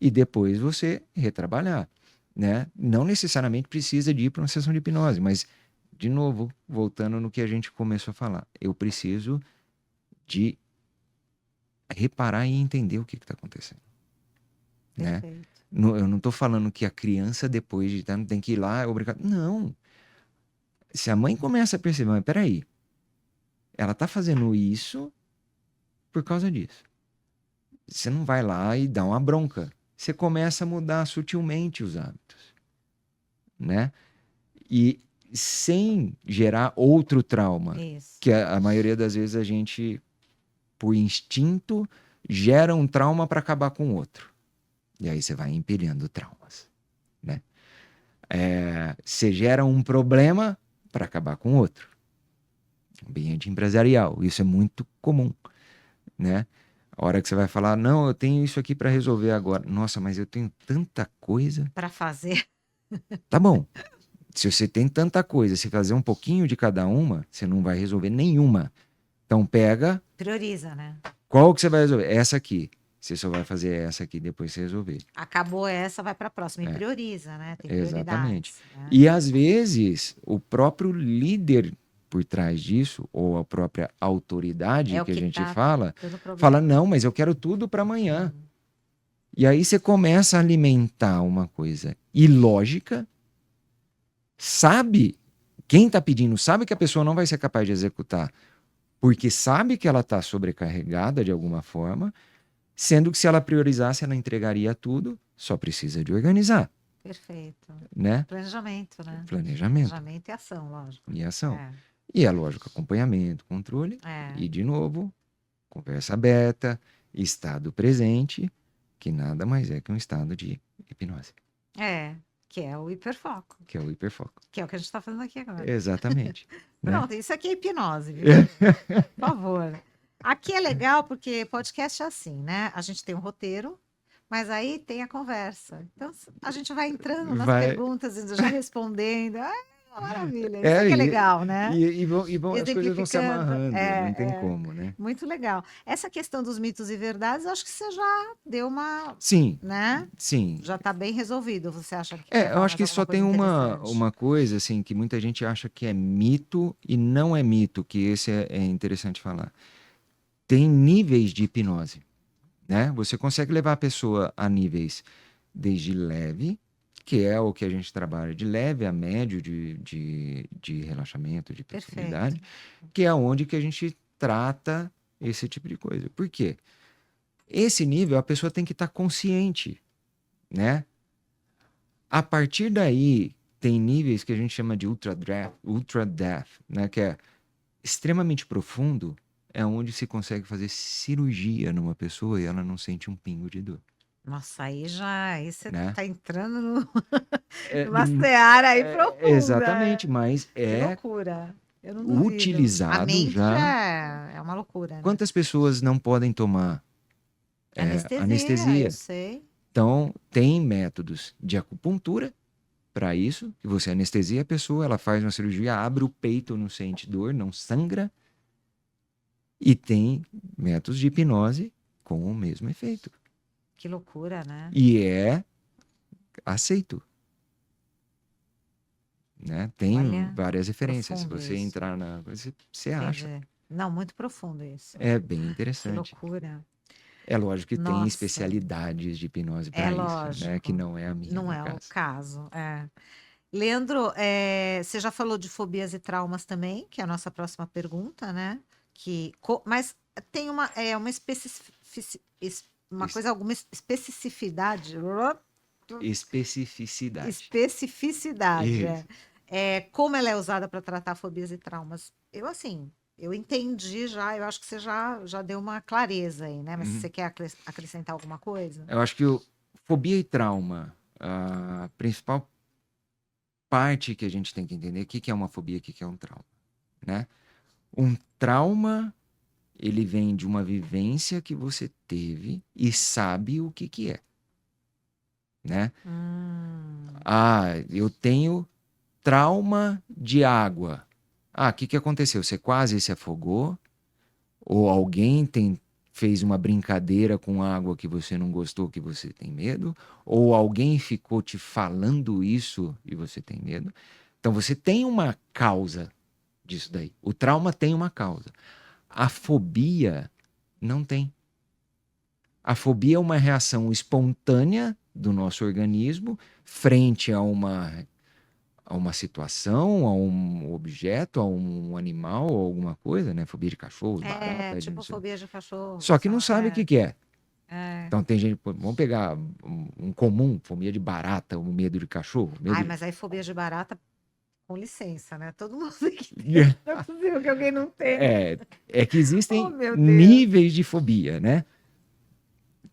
e depois você retrabalhar, né? Não necessariamente precisa de ir para uma sessão de hipnose, mas, de novo, voltando no que a gente começou a falar, eu preciso de reparar e entender o que está acontecendo, né? Perfeito. Eu não estou falando que a criança, depois de tanto, tem que ir lá, é obrigado. Não. Se a mãe começa a perceber, mas peraí, ela está fazendo isso por causa disso. Você não vai lá e dá uma bronca. Você começa a mudar sutilmente os hábitos, né? E sem gerar outro trauma, Isso. que a maioria das vezes a gente, por instinto, gera um trauma para acabar com o outro. E aí você vai empilhando traumas, né? Você gera um problema para acabar com o outro. Ambiente empresarial, isso é muito comum, né? A hora que você vai falar, não, eu tenho isso aqui para resolver agora. Nossa, mas eu tenho tanta coisa. Para fazer. Tá bom. Se você tem tanta coisa, se fazer um pouquinho de cada uma, você não vai resolver nenhuma. Então pega, Prioriza, né? qual que você vai resolver? Essa aqui. Você só vai fazer essa aqui depois você resolver. Acabou essa, vai para a próxima. E É, prioriza, né? Tem exatamente. prioridades. Né? E às vezes, o próprio líder por trás disso, ou a própria autoridade É o que a que gente tá fala, dando problema. fala, não, mas eu quero tudo para amanhã. E aí você começa a alimentar uma coisa ilógica, sabe, quem está pedindo sabe que a pessoa não vai ser capaz de executar, porque sabe que ela está sobrecarregada de alguma forma, sendo que se ela priorizasse, ela entregaria tudo, só precisa de organizar, Perfeito. né? Planejamento, né? Planejamento Planejamento e ação, lógico. e ação. É. E é lógico, acompanhamento, controle, e de novo, conversa aberta, estado presente, que nada mais é que um estado de hipnose, Que é o hiperfoco. que é o hiperfoco. Que é o que a gente está fazendo aqui agora. Exatamente. Né? Pronto, isso aqui é hipnose, viu? Por favor. Aqui é legal porque podcast é assim, né? A gente tem um roteiro, mas aí tem a conversa. Então a gente vai entrando nas Vai. perguntas e já respondendo. Maravilha. Isso É, aqui é legal, né? as coisas vão se amarrando, não tem É como, né? muito legal. Essa questão dos mitos e verdades, eu acho que você já deu uma, Sim, né? sim. Já está bem resolvido. Você acha que quer É, eu falar acho mais que alguma só coisa tem interessante? uma coisa, assim, que muita gente acha que é mito e não é mito, que esse é interessante falar. Tem níveis de hipnose, né? Você consegue levar a pessoa a níveis desde leve, que é o que a gente trabalha, de leve a médio de relaxamento, de personalidade, que é onde que a gente trata esse tipo de coisa. Por quê? Esse nível a pessoa tem que estar consciente, né? A partir daí, tem níveis que a gente chama de ultra depth, né? Que é extremamente profundo, é onde se consegue fazer cirurgia numa pessoa e ela não sente um pingo de dor. Nossa, aí você Né? tá entrando É, numa seara aí profunda. exatamente, mas Que loucura. Eu não duvido. A utilizado mente já. é uma loucura, né? Quantas pessoas não podem tomar anestesia? Eu sei. Então, tem métodos de acupuntura para isso, que você anestesia a pessoa, ela faz uma cirurgia, abre o peito, não sente dor, não sangra. E tem métodos de hipnose com o mesmo efeito. Que loucura, né? E é aceito. Né? Tem Olha, várias referências. Se profundo você isso. entrar na coisa, você acha. Entendi. Não, muito profundo isso. É bem Que interessante. loucura. É lógico que tem Nossa. especialidades de hipnose para isso, lógico. né? Que não é a minha. Não no é o caso. caso. Leandro, você já falou de fobias e traumas também, que é a nossa próxima pergunta, né? Mas tem uma alguma especificidade. Especificidade. Especificidade, Isso. como ela é usada para tratar fobias e traumas. Eu entendi já, eu acho que você já deu uma clareza aí, né? Mas se você quer acrescentar alguma coisa? Eu acho que fobia e trauma, a principal parte que a gente tem que entender o que é uma fobia e o que é um trauma, né? Um trauma, ele vem de uma vivência que você teve e sabe o que é. né? Hum. Eu tenho trauma de água. O que aconteceu? Você quase se afogou? Ou alguém fez uma brincadeira com água que você não gostou, que você tem medo? Ou alguém ficou te falando isso e você tem medo? Então você tem uma causa disso daí. O trauma tem uma causa. A fobia não tem. A fobia é uma reação espontânea do nosso organismo frente a uma situação, a um objeto, a um animal, ou alguma coisa, né? Fobia de cachorros, barata, de não Tipo sei. fobia de cachorro, Só que não sabe o que que é. é. Então tem gente, vamos pegar um comum, fobia de barata, o medo de cachorro. Ai, Medo mas aí fobia de barata, com licença, né? Todo mundo aqui tem. Não é possível que alguém não tenha. é que Oh, existem meu Deus. níveis de fobia, né?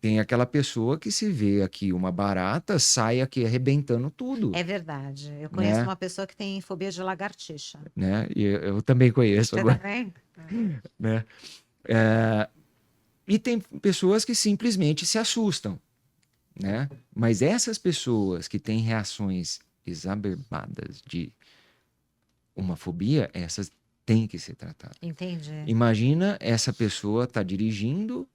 Tem aquela pessoa que se vê aqui uma barata, sai aqui arrebentando tudo, É verdade. Eu conheço né? uma pessoa que tem fobia de lagartixa. Né? E eu também conheço Você agora, também? né? E tem pessoas que simplesmente se assustam, né? Mas essas pessoas que têm reações exacerbadas de uma fobia, essas têm que ser tratadas. Entendi. Imagina essa pessoa tá dirigindo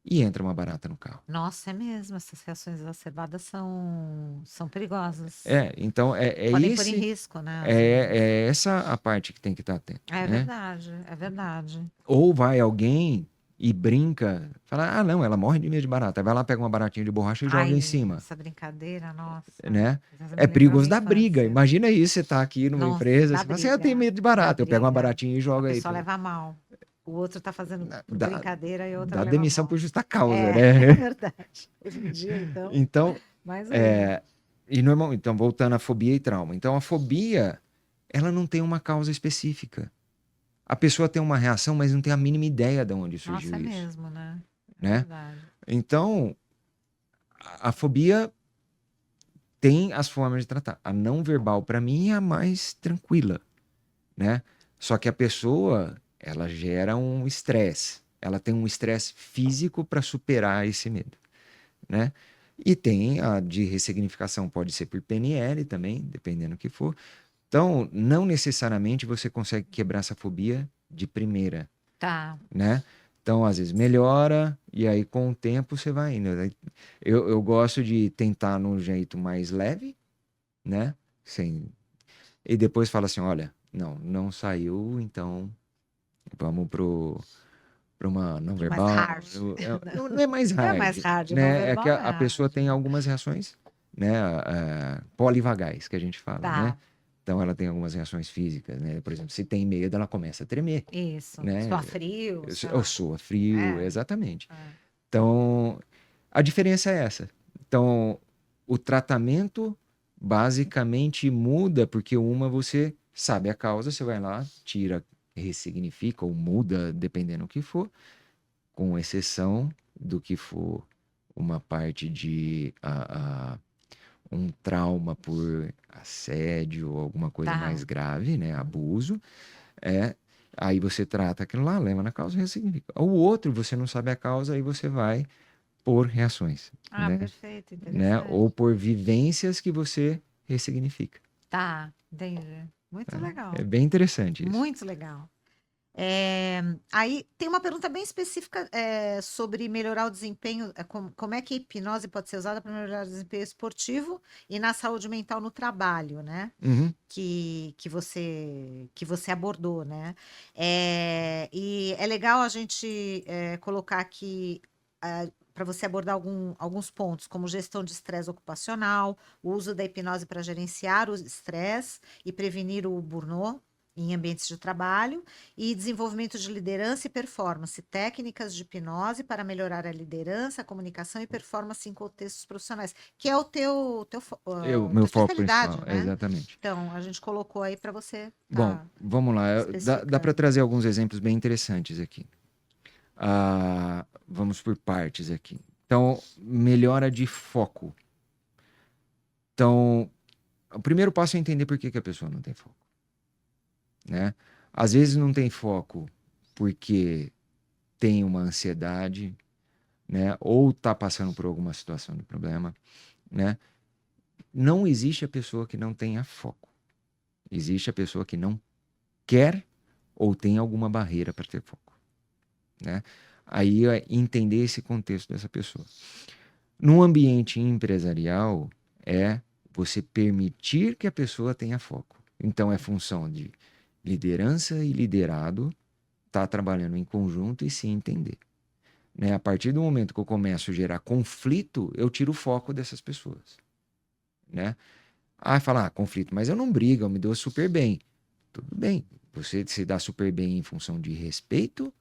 e entra uma barata no carro. Nossa, é mesmo. Essas reações exacerbadas são perigosas. Então Podem pôr em risco, né? Às vezes. é essa a parte que tem que estar atento, É né? verdade, é verdade. Ou vai alguém e brinca, fala, não, ela morre de medo de barata. Aí vai lá, pega uma baratinha de borracha e joga em Ai, cima, essa brincadeira, nossa. né? Essa me É lembrou perigoso minha da briga. infância. Imagina isso, você tá aqui numa Nossa, empresa, dá você fala assim, eu tenho briga. medo de Dá barata. Eu pego uma briga. baratinha e A jogo aí. pessoa leva mal. O outro tá fazendo por Dá, brincadeira e a outra dá leva demissão mal. por justa causa, É né? verdade. Hoje em dia, então, Então, mais ainda. então, voltando à fobia e trauma. Então, a fobia, ela não tem uma causa específica. A pessoa tem uma reação, mas não tem a mínima ideia de onde surgiu Nossa, é isso, mesmo, né? É né? verdade. Então, a fobia tem as formas de tratar. A não verbal, para mim, é a mais tranquila, né? Só que a pessoa, ela gera um estresse. Ela tem um estresse físico para superar esse medo, né? E tem a de ressignificação, pode ser por PNL também, dependendo do que for. Então, não necessariamente você consegue quebrar essa fobia de primeira, Tá. né? Então, às vezes melhora, e aí com o tempo você vai indo. Eu gosto de tentar num jeito mais leve, né? Sem... E depois fala assim, olha, não saiu, então vamos para uma não Mais verbal. hard. Não é mais Não é mais hard, hard, não né? É que verbal não é a pessoa hard. tem algumas reações, né? Polivagais, que a gente fala, né? Tá, Então ela tem algumas reações físicas, né? Por exemplo, se tem medo, ela começa a tremer, isso. né? Suar frio, sei Eu lá. sou frio, É, exatamente. é. Então, a diferença é essa. Então, o tratamento basicamente muda porque uma você sabe a causa, você vai lá, tira, ressignifica ou muda, dependendo do que for, com exceção do que for uma parte de um trauma por assédio ou alguma coisa Tá. mais grave, né, abuso, aí você trata aquilo lá, leva na causa e ressignifica. O outro, você não sabe a causa, aí você vai por reações, Ah, né? perfeito, Né? Ou interessante. por vivências que você ressignifica. Tá, entendi. Muito Tá? É legal. bem interessante isso. Muito legal. Aí tem uma pergunta bem específica sobre melhorar o desempenho, como é que a hipnose pode ser usada para melhorar o desempenho esportivo e na saúde mental no trabalho, né? Uhum. Que você abordou, né? E é legal a gente colocar aqui para você abordar alguns pontos, como gestão de estresse ocupacional, o uso da hipnose para gerenciar o estresse e prevenir o burnout em ambientes de trabalho, e desenvolvimento de liderança e performance, técnicas de hipnose para melhorar a liderança, a comunicação e performance em contextos profissionais, que é Meu tua foco especialidade, principal, né? exatamente. Então, a gente colocou aí para você Bom, estar vamos lá. Dá para especificando. trazer alguns exemplos bem interessantes aqui. Vamos por partes aqui. Então, melhora de foco. Então, o primeiro passo é entender por que a pessoa não tem foco, né? Às vezes não tem foco porque tem uma ansiedade, né? Ou está passando por alguma situação de problema. né? Não existe a pessoa que não tenha foco. Existe a pessoa que não quer ou tem alguma barreira para ter foco, né? Aí é entender esse contexto dessa pessoa. No ambiente empresarial, é você permitir que a pessoa tenha foco. Então, é função de liderança e liderado estar trabalhando em conjunto e se entender, né? A partir do momento que eu começo a gerar conflito, eu tiro o foco dessas pessoas, né? Falar, conflito, mas eu não brigo, eu me dou super bem. Tudo bem, você se dá super bem em função de respeito,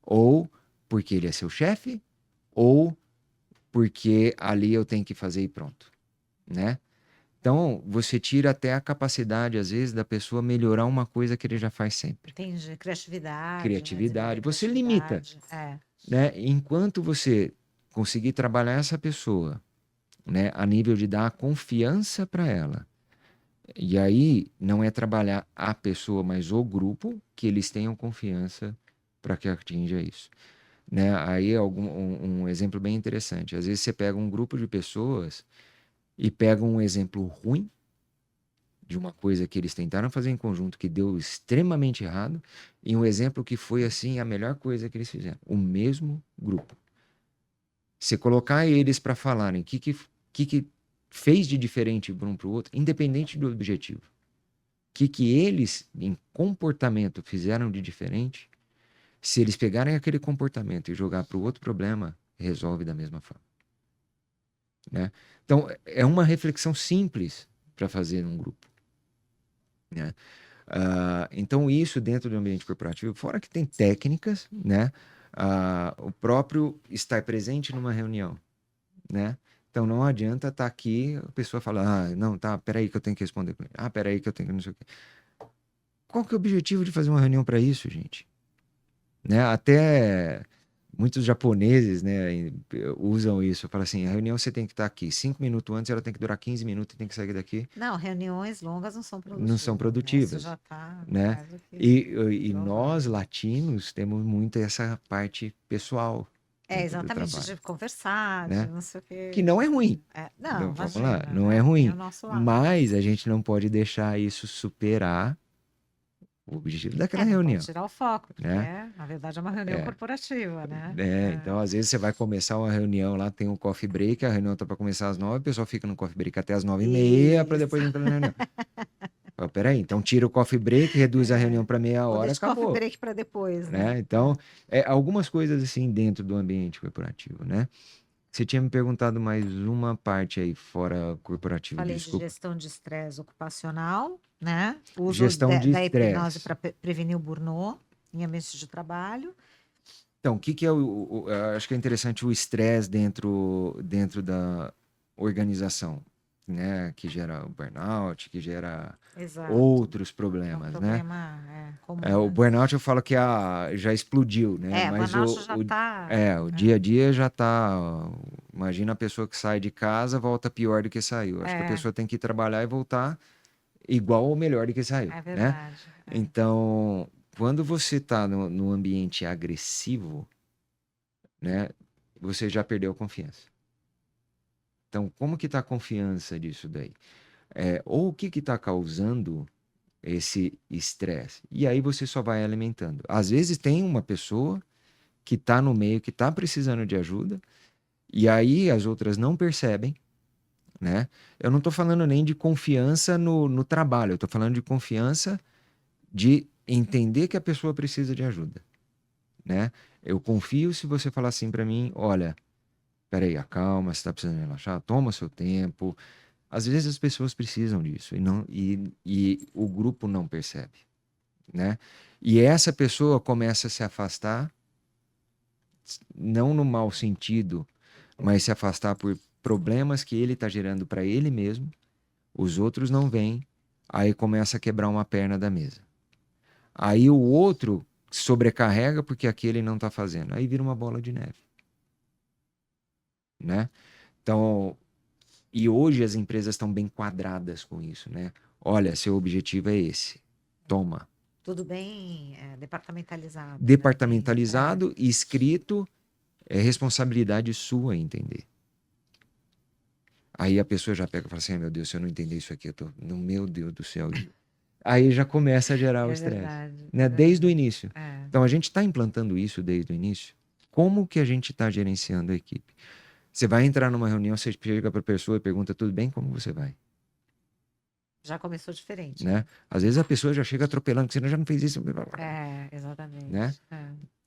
ou porque ele é seu chefe, ou porque ali eu tenho que fazer e pronto, né? Então, você tira até a capacidade, às vezes, da pessoa melhorar uma coisa que ele já faz sempre. Entendi. Criatividade, né? Desenvolver Criatividade. Você limita, criatividade. É. né? Enquanto você conseguir trabalhar essa pessoa, né, a nível de dar confiança para ela. E aí não é trabalhar a pessoa, mas o grupo, que eles tenham confiança para que atinja isso, né? Aí é um exemplo bem interessante. Às vezes você pega um grupo de pessoas e pega um exemplo ruim de uma coisa que eles tentaram fazer em conjunto que deu extremamente errado e um exemplo que foi assim a melhor coisa que eles fizeram. O mesmo grupo. Você colocar eles para falarem o que fez de diferente um para o outro, independente do objetivo. O que eles, em comportamento, fizeram de diferente, se eles pegarem aquele comportamento e jogar para o outro problema, resolve da mesma forma, né? Então, é uma reflexão simples para fazer num grupo, né? Então, isso dentro do ambiente corporativo, fora que tem técnicas, né? O próprio estar presente numa reunião, né? Então, não adianta estar aqui, a pessoa fala, não, tá, peraí que eu tenho que responder. Peraí que eu tenho que não sei o quê. Qual que é o objetivo de fazer uma reunião para isso, gente? Né? Até muitos japoneses, né, usam isso. Falam assim, a reunião você tem que estar aqui 5 minutos antes, ela tem que durar 15 minutos e tem que sair daqui. Não, reuniões longas não são Não são produtivas, né? Isso já produtivas, está né? mais do que E nós, provado. latinos, temos muito essa parte pessoal É, dentro do exatamente, trabalho, de conversar, de né? não sei o Que quê. não é ruim. Não, Vamos lá, imagina, não é né? Tem o ruim. nosso lado. Mas a gente não pode deixar isso superar o objetivo daquela Não pode reunião, tirar o foco, porque né? na verdade é uma reunião É. corporativa, né? Então, às vezes você vai começar uma reunião lá, tem um coffee break, a reunião tá para começar às 9, o pessoal fica no coffee break até às 9h30 para Isso. depois entrar na reunião. Peraí, então tira o coffee break, reduz a reunião para meia Ou hora, deixa o coffee acabou, break para depois, né? né? Então, algumas coisas assim dentro do ambiente corporativo, né? Você tinha me perguntado mais uma parte aí fora corporativo, Falei de desculpa. gestão de estresse ocupacional, né? Uso Gestão de da hipnose estresse. para prevenir o burnout em ambientes de trabalho. Então, o que que é eu acho que é interessante o estresse dentro da organização, né? Que gera o burnout, que gera Exato. outros É um problemas, né? problema comum, O né? burnout eu falo que já explodiu, né? O Mas burnout já está. o dia a dia já tá. Imagina a pessoa que sai de casa, volta pior do que saiu. Acho que a pessoa tem que ir trabalhar e voltar igual ou melhor do que saiu, É né? verdade. Então, quando você está no ambiente agressivo, né? Você já perdeu a confiança. Então, como que está a confiança disso daí? Ou o que está causando esse estresse? E aí você só vai alimentando. Às vezes tem uma pessoa que está no meio, que está precisando de ajuda, e aí as outras não percebem, né? Eu não estou falando nem de confiança no trabalho, eu estou falando de confiança de entender que a pessoa precisa de ajuda, né? Eu confio se você falar assim para mim, olha, peraí, acalma, você está precisando relaxar, toma seu tempo. Às vezes as pessoas precisam disso e o grupo não percebe, né? E essa pessoa começa a se afastar, não no mau sentido, mas se afastar por problemas que ele está gerando para ele mesmo, os outros não veem, aí começa a quebrar uma perna da mesa. Aí o outro sobrecarrega porque aquele não está fazendo. Aí vira uma bola de neve, né? Então, e hoje as empresas estão bem quadradas com isso, né? Olha, seu objetivo é esse. Toma. Tudo bem departamentalizado, né? Departamentalizado, escrito, é responsabilidade sua entender. Aí a pessoa já pega e fala assim, meu Deus, se eu não entender isso aqui, meu Deus do céu. Aí já começa a gerar o É estresse, verdade, é né? Desde o verdade. início. É. Então, a gente está implantando isso desde o início. Como que a gente está gerenciando a equipe? Você vai entrar numa reunião, você chega para a pessoa e pergunta, tudo bem? Como você vai? Já começou diferente, Né? né? Às vezes a pessoa já chega atropelando, que você já não fez isso, É, né? exatamente. É.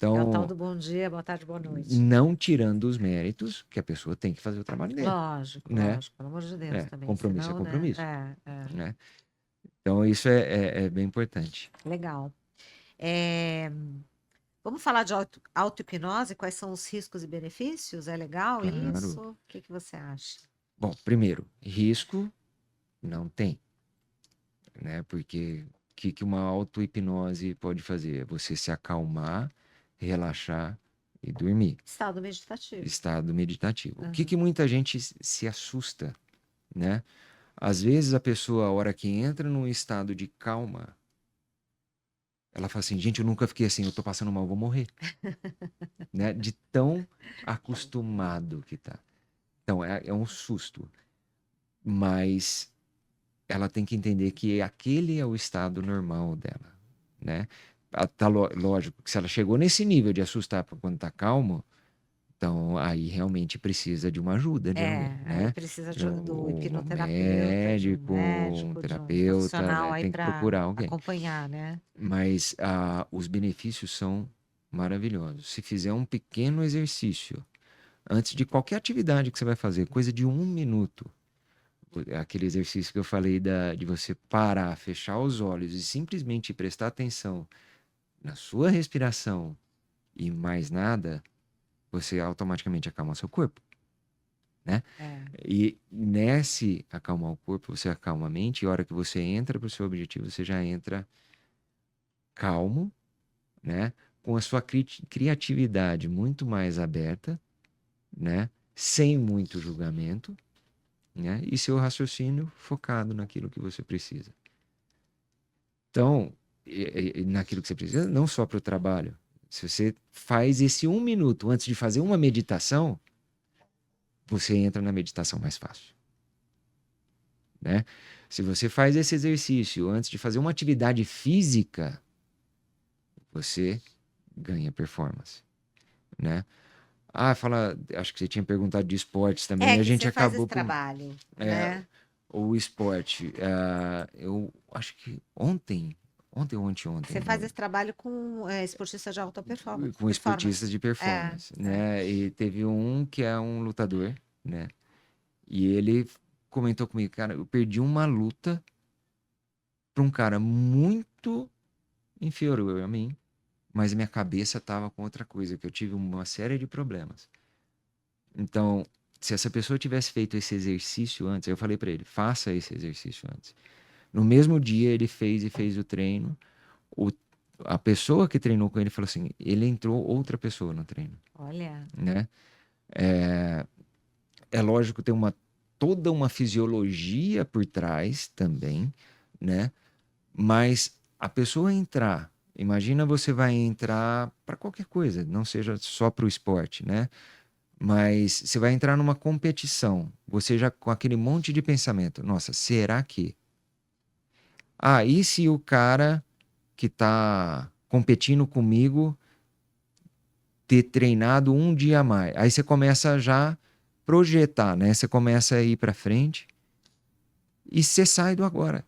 É o tal Então, do bom dia, boa tarde, boa noite. não tirando os méritos que a pessoa tem que fazer o trabalho dele, Lógico, né? lógico, pelo amor de Deus também, Compromisso é senão, né? compromisso, É, né? Então, isso é bem importante. legal. É, vamos falar de auto-hipnose, quais são os riscos e benefícios? É legal Claro. isso? O que que você acha? Bom, primeiro, risco não tem, né? Porque o que uma auto-hipnose pode fazer? É você se acalmar, relaxar e dormir. Estado meditativo. Estado meditativo. O que Uhum. muita gente se assusta, né? Às vezes a pessoa, a hora que entra num estado de calma, ela fala assim, gente, eu nunca fiquei assim, eu tô passando mal, vou morrer, né? De tão acostumado que tá. Então, é um susto. Mas ela tem que entender que aquele é o estado normal dela, né? Tá lógico que se ela chegou nesse nível de assustar quando tá calmo, então aí realmente precisa de uma ajuda de alguém, Aí né? precisa De do um hipnoterapeuta, de um médico, um médico, de um terapeuta, profissional né? aí Tem que para procurar alguém. acompanhar, né? Mas os benefícios são maravilhosos. Se fizer um pequeno exercício antes de qualquer atividade que você vai fazer, coisa de 1 minuto, aquele exercício que eu falei de você parar, fechar os olhos e simplesmente prestar atenção na sua respiração e mais nada, você automaticamente acalma seu corpo, né? É. E nesse acalmar o corpo, você acalma a mente e a hora que você entra para o seu objetivo, você já entra calmo, né? Com a sua criatividade muito mais aberta, né? Sem muito julgamento, né? E seu raciocínio focado naquilo que você precisa. Então, naquilo que você precisa, não só para o trabalho. Se você faz esse 1 minuto antes de fazer uma meditação, você entra na meditação mais fácil, né? Se você faz esse exercício antes de fazer uma atividade física, você ganha performance, né? Fala, acho que você tinha perguntado de esportes também, É a que gente você faz esse acabou por trabalho, é, né? o esporte. Eu acho que ontem ou anteontem, Você faz esse trabalho com esportista de alta com esportistas performance. de É, performance, é. né? E teve um que é um lutador, né? E ele comentou comigo, cara, eu perdi uma luta para um cara muito inferior a mim, mas minha cabeça tava com outra coisa, que eu tive uma série de problemas. Então, se essa pessoa tivesse feito esse exercício antes, eu falei para ele, faça esse exercício antes. No mesmo dia ele fez o treino. O, a pessoa que treinou com ele falou assim, ele entrou outra pessoa no treino, Olha, né? É lógico tem toda uma fisiologia por trás também, né? Mas a pessoa entrar, imagina você vai entrar para qualquer coisa, não seja só para o esporte, né? Mas você vai entrar numa competição, você já com aquele monte de pensamento, nossa, será que? E se o cara que está competindo comigo ter treinado um dia a mais? Aí você começa já a projetar, né? Você começa a ir para frente e você sai do agora.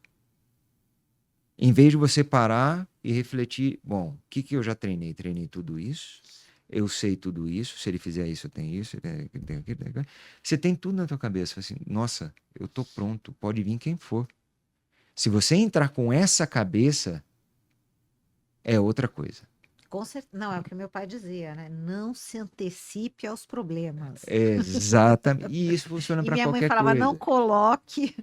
Em vez de você parar e refletir, bom, o que eu já treinei? Treinei tudo isso, eu sei tudo isso, se ele fizer isso, eu tenho isso, eu tenho aquilo, tenho aquilo. Você tem tudo na tua cabeça, assim, nossa, eu tô pronto, pode vir quem for. Se você entrar com essa cabeça, é outra coisa. não, é o que meu pai dizia, né? Não se antecipe aos problemas. Exatamente. E isso funciona E para minha mãe qualquer falava, não coisa, coloque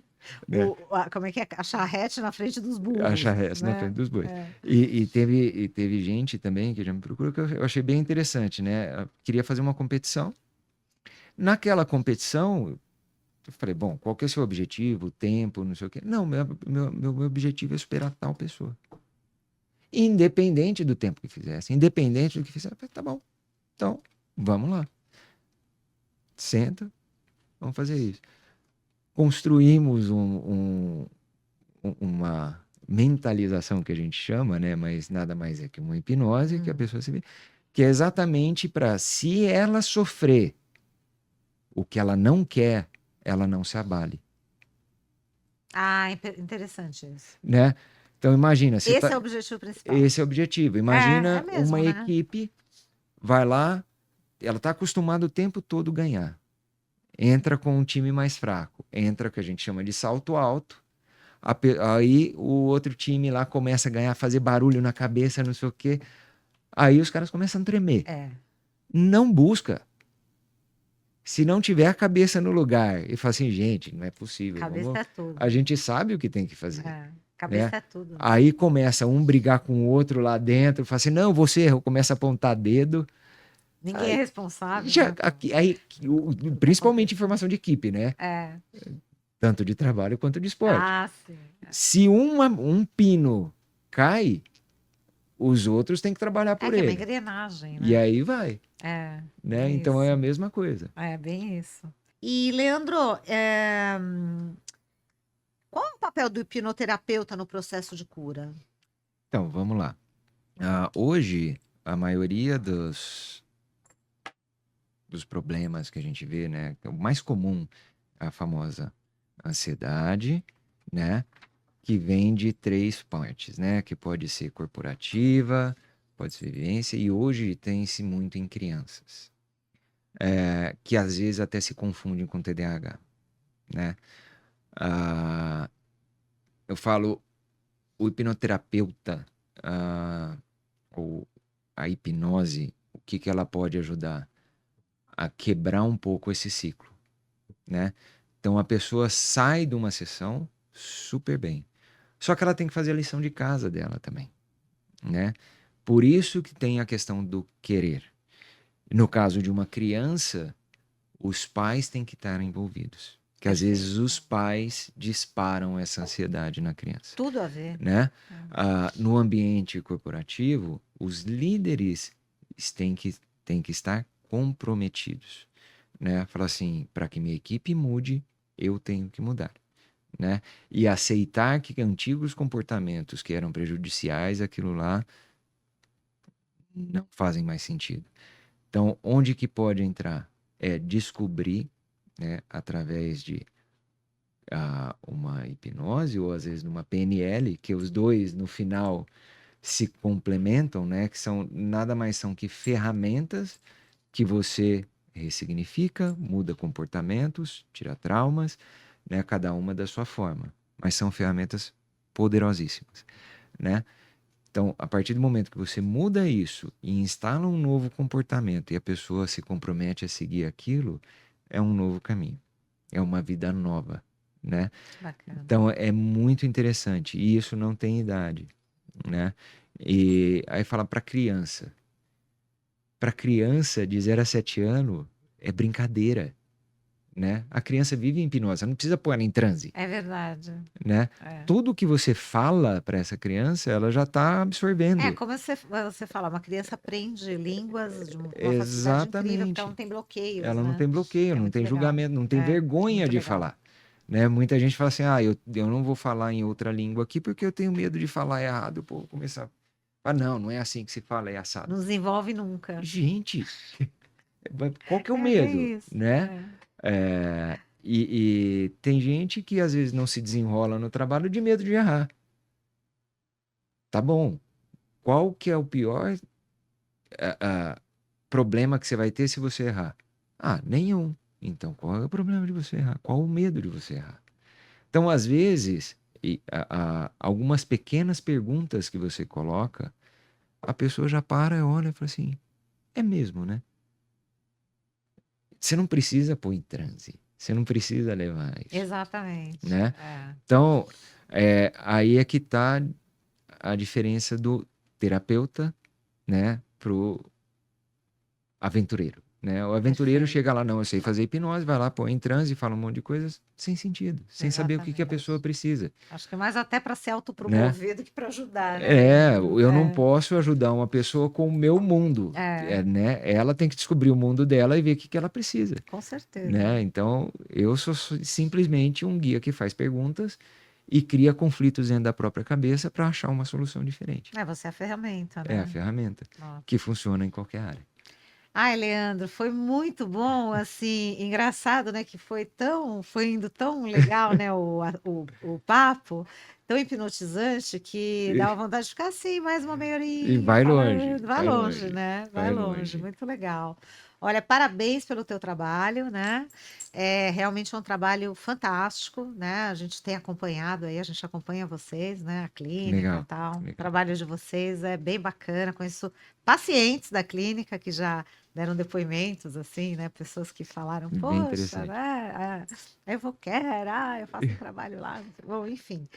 né? como é que é? A charrete na frente dos Acha burros, resto na né? frente dos bois. É. E teve gente também que já me procurou que eu achei bem interessante, né? Eu queria fazer uma competição. Naquela competição, eu falei, bom, qual que é o seu objetivo, tempo, não sei o quê. Não, meu objetivo é superar tal pessoa. Independente do tempo que fizesse, independente do que fizesse, eu falei, tá bom. Então, vamos lá. Senta, vamos fazer isso. construímos uma mentalização que a gente chama, né? Mas nada mais é que uma hipnose que a pessoa se vê, que é exatamente para, se ela sofrer o que ela não quer, ela não se abale, Ah, interessante isso. né? Então imagina, Esse é o objetivo principal. esse é o objetivo. É Imagina mesmo, uma né? equipe vai lá, ela está acostumada o tempo todo ganhar. Entra com um time mais fraco, entra o que a gente chama de salto alto. Aí o outro time lá começa a ganhar, fazer barulho na cabeça, não sei o quê. Aí os caras começam a tremer. Não busca. Se não tiver a cabeça no lugar e fala assim, gente, não é possível. Cabeça é tudo. A gente sabe o que tem que fazer. Cabeça é tudo. Aí começa um brigar com o outro lá dentro, fala assim, não, você errou, começa a apontar dedo. Ninguém é responsável. Principalmente informação de equipe, né? Tanto de trabalho quanto de esporte. Ah, sim. Se um pino cai, os outros têm que trabalhar por que é uma ele. engrenagem, né? E aí vai. Né? Então é a isso. mesma coisa. É bem isso. E, Leandro, qual é o papel do hipnoterapeuta no processo de cura? Então, vamos lá. Hoje, a maioria dos problemas que a gente vê, né? O mais comum é a famosa ansiedade, né? Que vem de 3 partes, né? Que pode ser corporativa, pode ser vivência, e hoje tem-se muito em crianças, que às vezes até se confundem com TDAH, né? Eu falo, o hipnoterapeuta, ou a hipnose, o que ela pode ajudar? A quebrar um pouco esse ciclo, né? Então a pessoa sai de uma sessão super bem. Só que ela tem que fazer a lição de casa dela também, né? Por isso que tem a questão do querer. No caso de uma criança, os pais têm que estar envolvidos. Que às vezes os pais disparam essa ansiedade na criança. Tudo a ver. Né? No ambiente corporativo, os líderes têm que estar comprometidos. Né? Falar assim, para que minha equipe mude, eu tenho que mudar. Né? E aceitar que antigos comportamentos que eram prejudiciais, aquilo lá, não fazem mais sentido. Então, onde que pode entrar? É descobrir, né, através de uma hipnose ou às vezes numa PNL, que os dois no final se complementam, né, que são nada mais são que ferramentas que você ressignifica, muda comportamentos, tira traumas, né, cada uma da sua forma, mas são ferramentas poderosíssimas, né? Então, a partir do momento que você muda isso e instala um novo comportamento e a pessoa se compromete a seguir aquilo, é um novo caminho, é uma vida nova, né? Bacana. Então, é muito interessante e isso não tem idade, né? E aí fala para criança. Para criança de 0 a 7 anos é brincadeira, né? A criança vive em hipnose, não precisa pôr ela em transe. É verdade. Né? Tudo que você fala para essa criança, ela já está absorvendo. Como você fala, uma criança aprende línguas de uma facilidade Exatamente. incrível, porque ela não tem bloqueios, ela não né? tem bloqueio, não tem julgamento, não tem vergonha de falar. Né? Muita gente fala assim, eu não vou falar em outra língua aqui porque eu tenho medo de falar errado. O povo começar não é assim que se fala, é assado. Não desenvolve nunca. Gente, qual que é o medo? Isso, né? E tem gente que às vezes não se desenrola no trabalho de medo de errar. Tá bom. Qual que é o pior problema que você vai ter se você errar? Nenhum. Então, qual é o problema de você errar? Qual o medo de você errar? Então, às vezes, algumas pequenas perguntas que você coloca, a pessoa já para, olha e fala assim, é mesmo, né? Você não precisa pôr em transe. Você não precisa levar isso. Exatamente. Né? Então, aí é que está a diferença do terapeuta, né, pro aventureiro, né? O aventureiro Perfeito. chega lá, não, eu sei fazer hipnose, vai lá, põe em transe e fala um monte de coisas sem sentido, sem saber o que a pessoa Exatamente. precisa, Acho que mais até para ser né? autopromovido que para ajudar, né, É, Leandro? eu não posso ajudar uma pessoa com o meu mundo, né? Ela tem que descobrir o mundo dela e ver o que ela precisa, Com certeza. né? Então, eu sou simplesmente um guia que faz perguntas e cria conflitos dentro da própria cabeça para achar uma solução diferente. Você é a ferramenta, É a né? ferramenta Ó. que funciona em qualquer área. Ai, Leandro, foi muito bom, assim, engraçado, né, que foi indo tão legal, né, o papo, tão hipnotizante, que E, dava vontade de ficar assim, mais uma meia e horinha vai longe, falando, vai vai longe, longe, né, vai vai longe, longe. muito legal. Olha, parabéns pelo teu trabalho, né, realmente é um trabalho fantástico, né, a gente tem acompanhado aí, a gente acompanha vocês, né, a clínica e Legal, tal, o legal. trabalho de vocês é bem bacana, conheço pacientes da clínica que já deram depoimentos, assim, né? Pessoas que falaram, Bem poxa, interessante. né? Eu vou querer, eu faço um trabalho lá, bom, enfim,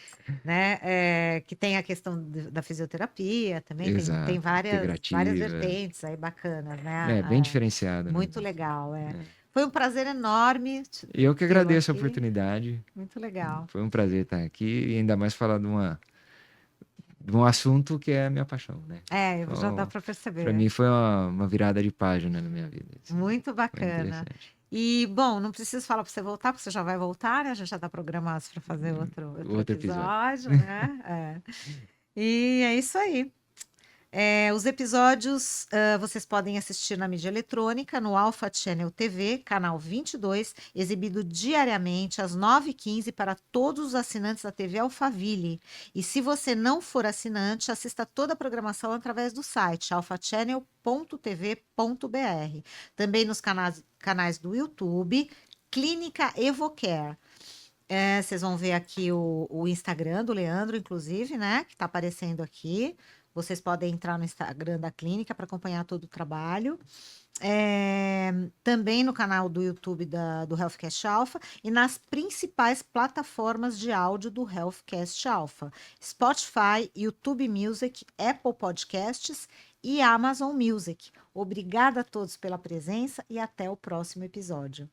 né? Que tem a questão da fisioterapia também, tem Exato, várias integrativa. vertentes aí bacanas, né? É, bem diferenciado, né? Muito legal, É. Foi um prazer enorme E eu que tê-lo agradeço a aqui, oportunidade. muito legal. Foi um prazer estar aqui e ainda mais falar de um assunto que é a minha paixão, né? Já dá Então, para para perceber. mim foi uma virada de página na minha vida, assim. Muito Foi bacana. interessante. E, bom, não preciso falar para você voltar, porque você já vai voltar, né? A gente já está programado para fazer outro Outro episódio. episódio, né? E é isso aí. Os episódios vocês podem assistir na mídia eletrônica, no Alpha Channel TV, canal 22, exibido diariamente às 9h15 para todos os assinantes da TV Alphaville. E se você não for assinante, assista toda a programação através do site alphachannel.tv.br. Também nos canais do YouTube, Clínica Evocare. Vocês vão ver aqui o Instagram do Leandro, inclusive, né? Que está aparecendo aqui. Vocês podem entrar no Instagram da clínica para acompanhar todo o trabalho. Também no canal do YouTube do Healthcast Alpha e nas principais plataformas de áudio do Healthcast Alpha: Spotify, YouTube Music, Apple Podcasts e Amazon Music. Obrigada a todos pela presença e até o próximo episódio.